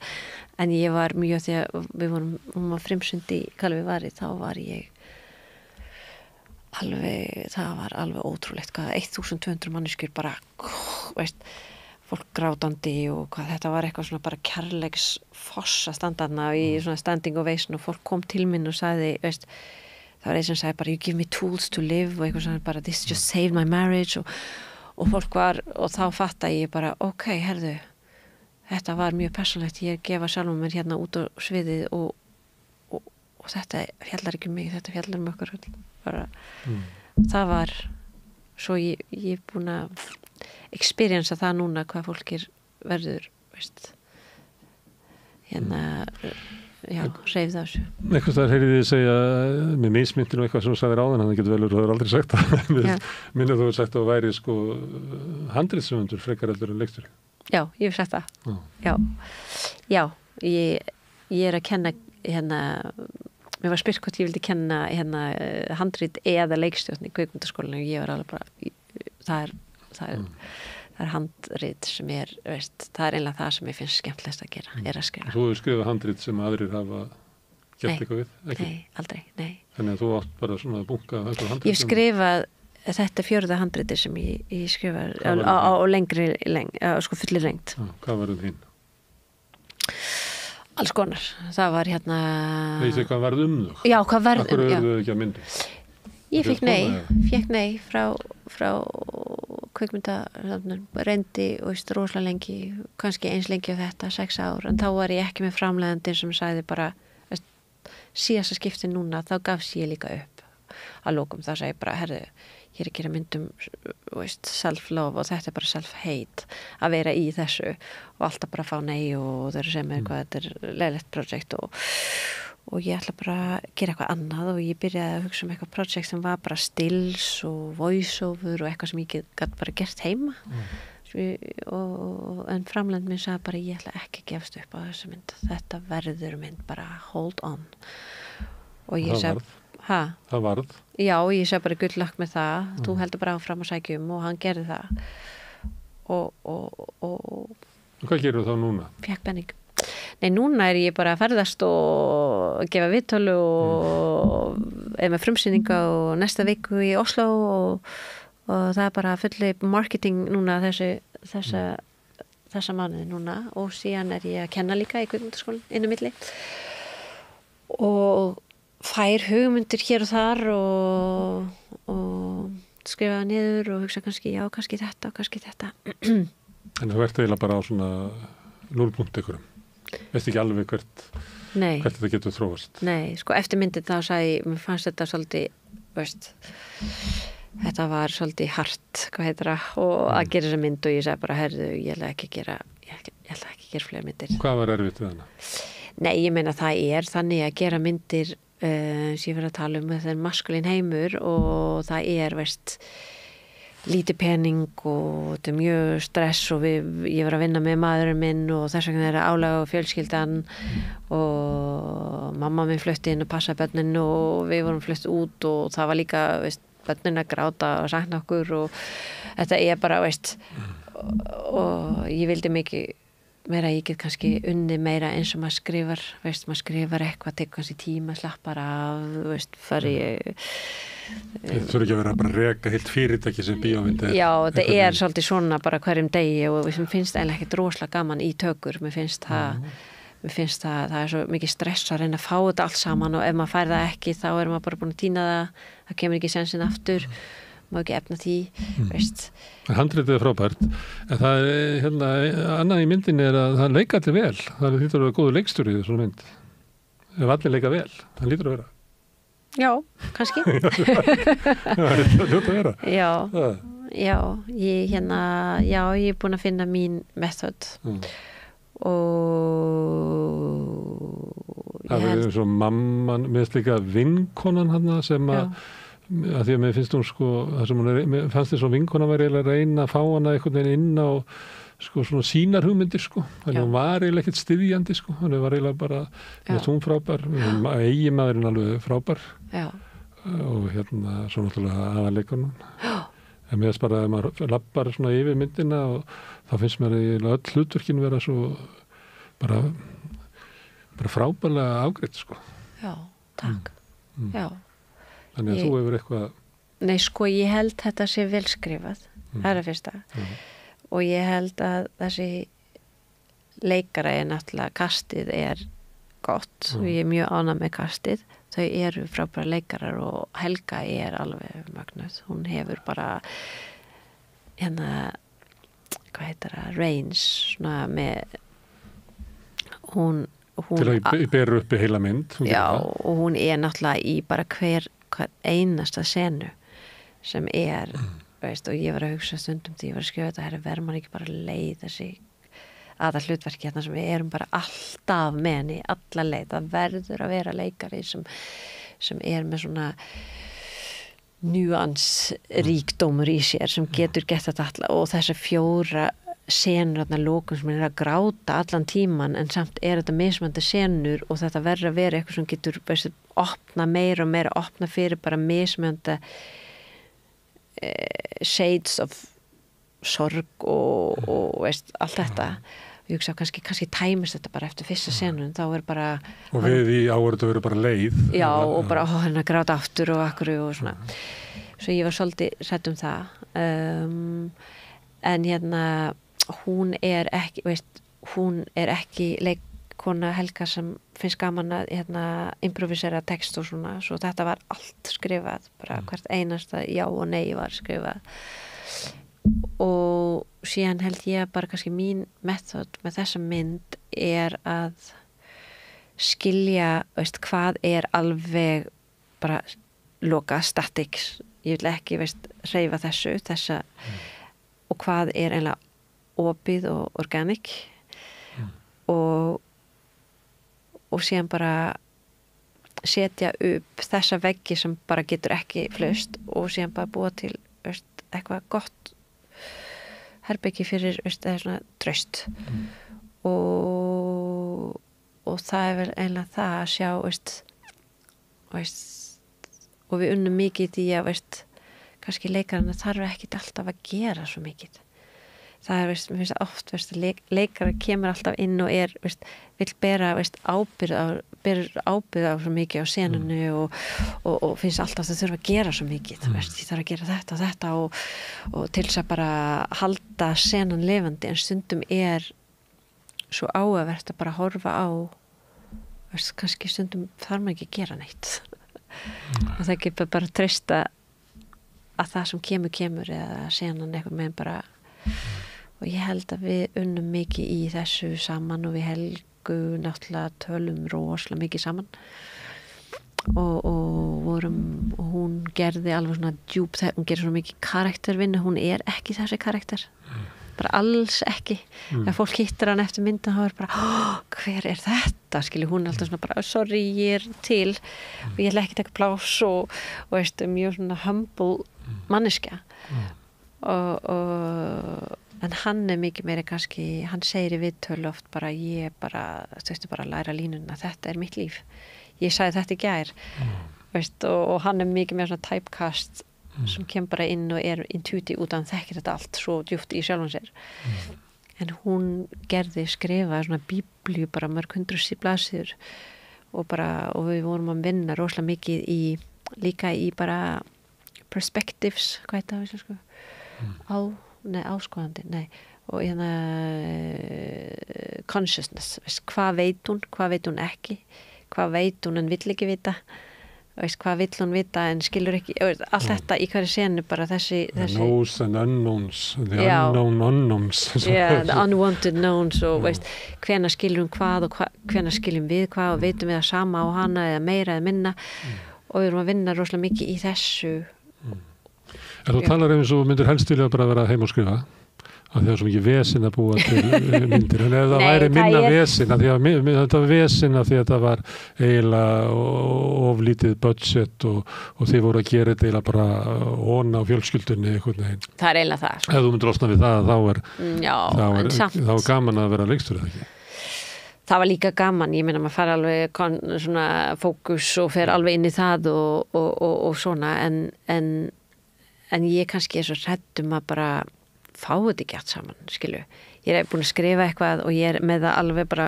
en ég var mjög, þegar við vorum frumsund í Kalvi Vari, þá var ég það var alveg ótrúlegt, hvað 1200 manneskjur bara, veist, fólk grátandi og hvað þetta var eitthvað svona bara kærleiks foss að standa þarna í svona standing ovation og fólk kom til minn og sagði, veist, það var einn sem sagði bara you give me tools to live og eitthvað svona bara this just saved my marriage og fólk var og þá fattaði ég bara ok, herðu þetta var mjög persónlegt, ég gefa sjálfum mér hérna út á sviðið og þetta fjallar ekki mig, þetta fjallar okkur bara það var svo ég er búin að experiensa það núna hvað fólkir verður veist hérna já, reyfð á þessu. Eitthvað þar heyrði þið segja með mismyndir og eitthvað sem þú sagðir áðan, það getur vel þú hefur aldrei sagt það. Minnir þú hefur sagt að þú væri sko handritshöfundur frekar heldur en leikstjóri. Já, ég hef sagt það. Já, ég er að kenna hérna, mér var spurt hvort ég vildi kenna hérna handrit eða leikstjórn í kvikmyndaskólanum og ég var alveg bara, það er handrit sem veist, það er einlega það sem ég finnst skemmtilegast að gera, er að skrifa. Þú hefur skrifað handrit sem aðrir hafa gert eitthvað við? Ekki? Nei, aldrei, nei. Þannig að þú átt bara svona að bunka eitthvað handrit? Ég hef skrifað þetta 4. handriti sem ég skrifað á lengri, sko fullir lengt. Hvað var þín? Alls konar. Það var hérna... Nei, hvað varð þau? Já, hvað varð Akkur þau ekki að myndi? Ég fékk nei frá kvikmynda reyndi og rosalega lengi, kannski eins lengi á þetta, 6 ár, en þá var ég ekki með framleiðandi sem sagði bara síðasta skipti núna, þá gafst ég líka upp að lokum, þá sagði ég bara herðu, ég er að gera myndum self-love og þetta er bara self-hate að vera í þessu og alltaf bara fá nei og þau eru sem eitthvað, þetta er leiðilegt projekt og ég ætla bara að gera eitthvað annað og ég byrjaði að hugsa eitthvað projekt sem var bara stills og voice-over og eitthvað sem ég gæti bara gert heima en framlegnd minn sagði bara ég ætla ekki að gefast upp á þessu mynd, þetta verður mynd bara hold on og ég sagði það varð já, ég sagði bara good luck með það þú heldur bara áfram og sækjum og hann gerði það og hvað gerðu þá núna? Fékk penning. Nei, núna er ég bara að ferðast og gefa viðtölu og eða með frumsýninga og næsta viku í Oslo og það er bara fulli marketing núna þessa mánuði núna og síðan er ég að kenna líka í kvikmyndaskólanum inn á milli og fær hugmyndir hér og þar og skrifa það niður og hugsa kannski já, kannski þetta og kannski þetta. En þú ert eiginlega bara á svona 0 punkt einhverjum. Veist ekki alveg hvert þetta getur þróast. Nei, sko eftir myndin þá sagði mér fannst þetta svolítið, veist þetta var svolítið hart, hvað heitir það og að gera þessa mynd og ég sagði bara herðu, ég ætla ekki að gera fleiri myndir. Hvað var erfitt við hana? Nei, ég meina það er þannig að gera myndir sem ég verið að tala um þetta er maskulín heimur og það er, veist lítið pening og þetta er mjög stress og ég var að vinna með maðurinn minn og þess vegna er álag á fjölskyldan og mamma minn flutti inn og passaði börnin og við vorum flutt út og það var líka, veist, börnin að gráta og sakna okkur og þetta er bara, veist og ég vildi mikið meira, ég get kannski unni meira eins og maður skrifar, veist, maður skrifar eitthvað, tekur kannski tíma, slappar af, veist, fari Þetta þurfi ekki að vera bara að reka heilt fyrirtæki sem bíómynd Já, þetta er svolítið svona bara hverjum degi og við finnst eiginlega ekkert rosalega gaman í tökur, mér finnst það er svo mikið stress að reyna að fá þetta allt saman og ef maður fær það ekki þá er maður bara búin að týna það kemur ekki sensin aftur maður ekki efna því, veist Handritið er frábært en það er, hérna, annað í myndinni er að það leika allir vel, það lítur að vera góður leikstjóri í svona mynd ef allir leika vel, það lítur að vera Já, kannski Það er hljótt að vera Já, ég er búin að finna mín method og Það er eins og mamman með líka vinkonan hann sem að því að mér finnst hún sko það sem hún mér fannst þess að vinkonan var eiginlega að reyna að fá hana einhvern veginn inn á sko svona sínar hugmyndir sko þannig hún var eiginlega ekkert styðjandi sko hann var eiginlega bara hún frábær eiginmaðurinn alveg frábær og hérna svo náttúrulega aðaleikunum. En mér finnst bara að maður lappar svona yfir myndina og þá finnst mér öll hlutverkin vera svo bara frábærlega afgreitt, sko. Já, takk. Já. Þannig að þú hefur eitthvað... Nei, sko, ég held þetta sé vel skrifað, það er að fyrsta. Og ég held að þessi leikara náttúrulega, kastið gott og ég mjög ánægð með kastið. Þau eru frábæra leikarar og Helga alveg mögnuð. Hún hefur bara hvað heitir það, range, svona með hún til að bera upp í heila mynd. Já, og hún náttúrulega í bara hver einasta senu sem veist, og ég var að hugsa stundum því ég var að skrifa þetta, verður man ekki bara leið þessi aðal hlutverki hérna sem við erum bara alltaf með henni, alla leið, það verður að vera leikari sem með svona núansríkdómur í sér sem getur gett þetta alltaf og þessi 4 senur þarna lókum sem að gráta allan tíman en samt þetta mismandi senur og þetta verður að vera eitthvað sem getur opna meira og meira, opna fyrir bara mismandi shades of sorg og veist, allt þetta ég hugsa kannski tæmist þetta bara eftir fyrsta senun þá bara og við í áverðu verður bara leið já og bara hérna gráta aftur og akkur og svona svo ég var svolítið hrædd það en hérna hún ekki veist, hún ekki leikkona Helga sem finnst gaman að improvisera text og svona svo þetta var allt skrifað bara hvert einasta já og nei var skrifað og síðan held ég bara kannski mín method með þessa mynd að skilja veist, hvað alveg bara loka statics ég vil ekki veist, hreyfa þessa og hvað eiginlega opið og organic og síðan bara setja upp þessa veggi sem bara getur ekki flust og síðan bara búa til veist, eitthvað gott herbyggi fyrir veist, eða svona traust og það vel eiginlega það að sjá veist, og við unnum mikið í að veist, kannski leikarana þarf ekki alltaf að gera svo mikið það veist, mér finnst oft veist, leikara kemur alltaf inn og veist, vill bera veist, ábyrgð á svo mikið á senunu og finnst alltaf að það þurfa að gera svo mikið veist, ég þarf að gera þetta og þetta og til þess að bara halda senan lifandi en stundum svo áhugavert að bara horfa á veist, kannski stundum þarf maður ekki að gera neitt og það ekki bara treysta að það sem kemur eða senan eitthvað með bara og ég held að við unnum mikið í þessu saman og við Helgu náttúrulega tölum rosalega mikið saman og hún gerði alveg svona djúp hún gerir svona mikið karaktervinnu hún ekki þessi karakter bara alls ekki ef fólk hittir hann eftir mynda þá bara hver þetta skilji hún alltaf svona bara sorry ég til og ég ætla ekki taka pláss og veist mjög svona humble manneskja en hann mikið meira kannski hann segir í viðtölu oft bara ég þurfti bara að læra línuna þetta mitt líf ég sagði þetta í gær veist, og hann mikið meira svona typecast sem kemur bara inn og intuitív utan þekkir þetta allt svo djúpt í sjálfum sér en hún skrifaði svona bíblíu bara mörg 100 blaðsíður og við vorum að vinna rosalega mikið líka í bara perspectives hvað heit það sko áskoðandi og consciousness veist, hvað veit hún ekki hvað veit hún en vill ekki vita veist, hvað vill hún vita en skilur ekki allt þetta í hverju senu bara þessi knows and unknowns the unknown unknowns the unwanted knowns og veist, hvenær skilur hún hvað og hvenær skiljum við hvað og veitum við það sama á hana eða meira eða minna og við erum að vinna rosalega mikið í þessu En þú talar eins og myndir helst vilja bara vera heim og skrifa af því að það er svo mikið vesen að búa til myndir en ef það væri minna vesen af því að þetta var vesen af því að það var eiginlega oflítið budget og þið voru að gera þetta eiginlega bara óna á fjölskyldunni einhvern veginn. Það er eiginlega það. Sko. Ef þú myndir losna við það þá er gaman að vera leikstur eða ekki? það var líka gaman, ég meina maður fær alveg svona fókus og fer alveg inn í það og svona en ég kannski svo hrædd að bara fá þetta ekki allt saman, skilu. Ég búin að skrifa eitthvað og ég með það alveg bara,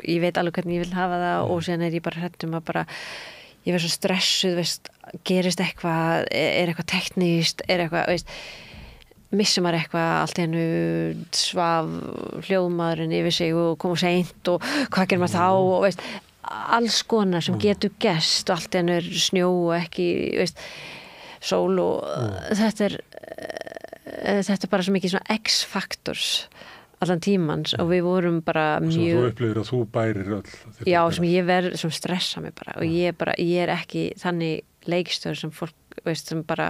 ég veit alveg hvernig ég vil hafa það og síðan ég bara hrædd að bara, ég verð svo stressuð, veist, gerist eitthvað, eitthvað teknískt, eitthvað, veist, missum maður eitthvað, allt í hennu svaf hljóðmaðurinn yfir sig og kom seint og hvað gerir maður þá og veist, alls konar sem getur gerst og allt í hennu snjó og ekki, veist, sól og þetta er bara svo mikið svona X-faktors allan tímans og við vorum bara mjög... Svo þú upplifir að þú bærir öll. Já, sem stressa mig bara og ég ekki þannig leikstjóri sem fólk, veist, sem bara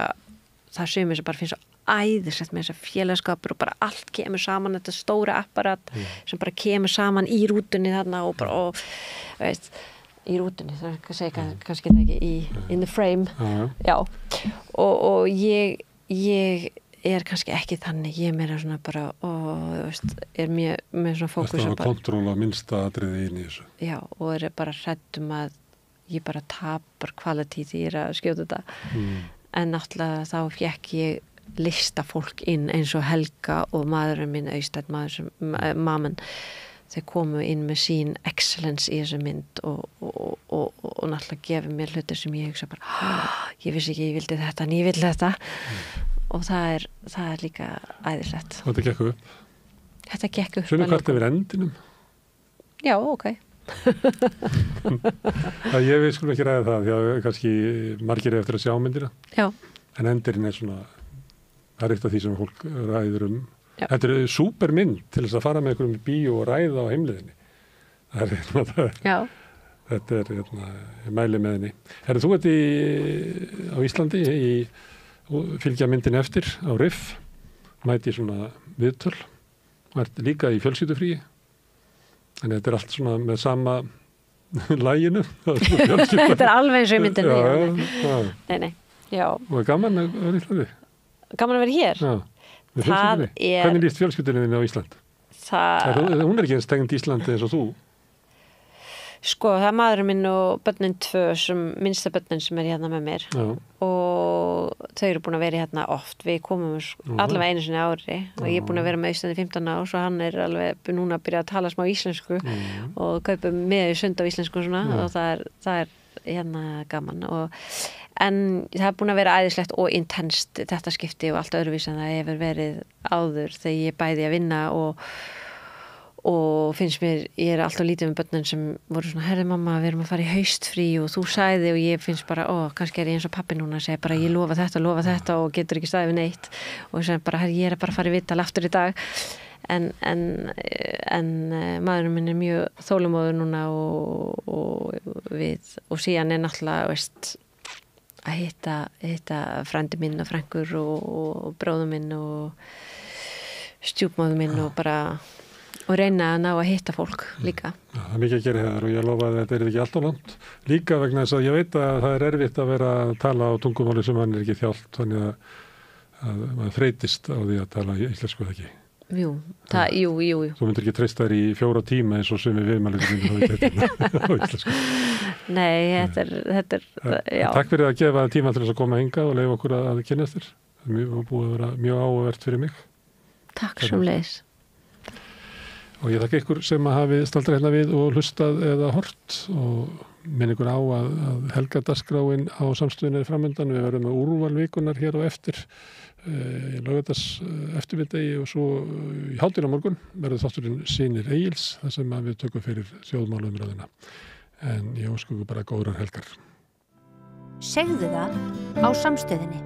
það sumir sem bara finnst svo æðislegt með þessa félagskapur og bara allt kemur saman, þetta stóra apparat sem bara kemur saman í rútunni þarna og bara, veist, í rútunni, það er að segja kannski ekki in the frame, já, og ég kannski ekki þannig, ég meira svona bara, veist, mjög með svona fókus. Það var kontról að minnsta atriði inn í þessu. Já, og bara hræddum að ég bara tapar kvalitíð því ég að skjóta þetta, en náttúrulega þá fékk ég listafólk inn eins og Helga og maðurinn minn Austeinn, mamman, þau komu inn með sín excellence í þessu mynd og náttúrulega gefið mér hluti sem ég hugsa bara, ég vissi ekki ég vildi þetta en ég vil þetta og það er líka æðislegt. Og þetta gekk upp? Þetta gekk upp. Svona hvert yfir endinum? Já, ok. Ég við skulum ekki ræða það því að kannski margir eftir að sjá myndina. Já. En endirinn er svona, það er eitt af því sem fólk ræður um. Já. Þetta er súpermynd til þess að fara með einhverjum í bíó og ræða á heimliðinni. Þetta er ég mæli með henni. Þú ert á Íslandi fylgja myndin eftir á Riff, mæti svona viðtöl og ert líka í fjölskyldufríi. Þannig þetta er allt svona með sama laginu. Þetta er alveg eins og í myndinni. Nei, já. Og er gaman að vera í Íslandi? Gaman að vera hér? Já. Hvernig líst fjölskyldunni þinni á Ísland? Hún er ekki eins tengd Íslandi eins og þú. Sko, það er maðurinn minn og börnin 2 minnsta börnin sem er hérna með mér. Já. Og þau eru búin að vera hérna oft. Við komum allavega einu sinni ári og ég er búin að vera með Íslandi 15 ár og hann er alveg núna að byrja að tala smá íslensku og kaupa með sund á íslensku og svona og það er hérna gaman en það er búin að vera æðislegt og intenst þetta skipti og allt öðruvís en það hefur verið áður þegar ég bæði að vinna og finnst mér, ég er alltaf lítið með börnin sem voru svona, herri mamma, við erum að fara í haustfrí og þú sagði og ég finnst bara, kannski er ég eins og pappi núna að segja bara, ég lofa þetta og getur ekki staðið við neitt og sem bara, herri, ég er bara að fara í viðtal aftur í dag en maðurinn minn er mjög þólumóður núna og síðan er náttúrulega, veist, að hitta frændi minn og frængur og bróður minn og stjúpmóður minn og bara og reyna að ná að hitta fólk líka. Já, það er mikið að gera hér og ég lofa að þetta er ekki alltaf langt. Líka vegna þess að ég veit að það er erfitt að vera að tala á tungumáli sem hann er ekki þjált, þannig að maður þreytist á því að tala íslensku ekki. Jú. Þú myndir ekki treysta þér í 4 tíma eins og sem við viðmælir á íslensku. Nei, þetta er já. Takk fyrir að gefa tíma til þess að koma hingað og leyfa okkur að kynnast þér. Það er búið að vera mjög áhugavert fyrir mig. Takk sömuleiðis. Og ég þakka ykkur sem að hafi staldrað hérna við og hlustað eða hort og minn ykkur á að Helga dagskráin á Samstöðinni er framöndan. Við verðum með úrvalvikunar hér á eftir í laugardags eftirmiðdegi og svo í hálftíðina á morgun verður þátturinn Synir Egils þar sem við tökum fyrir þjóðmálaumræðina. En ég óska ykkur bara góðrar helgar. Segðu það á Samstöðinni.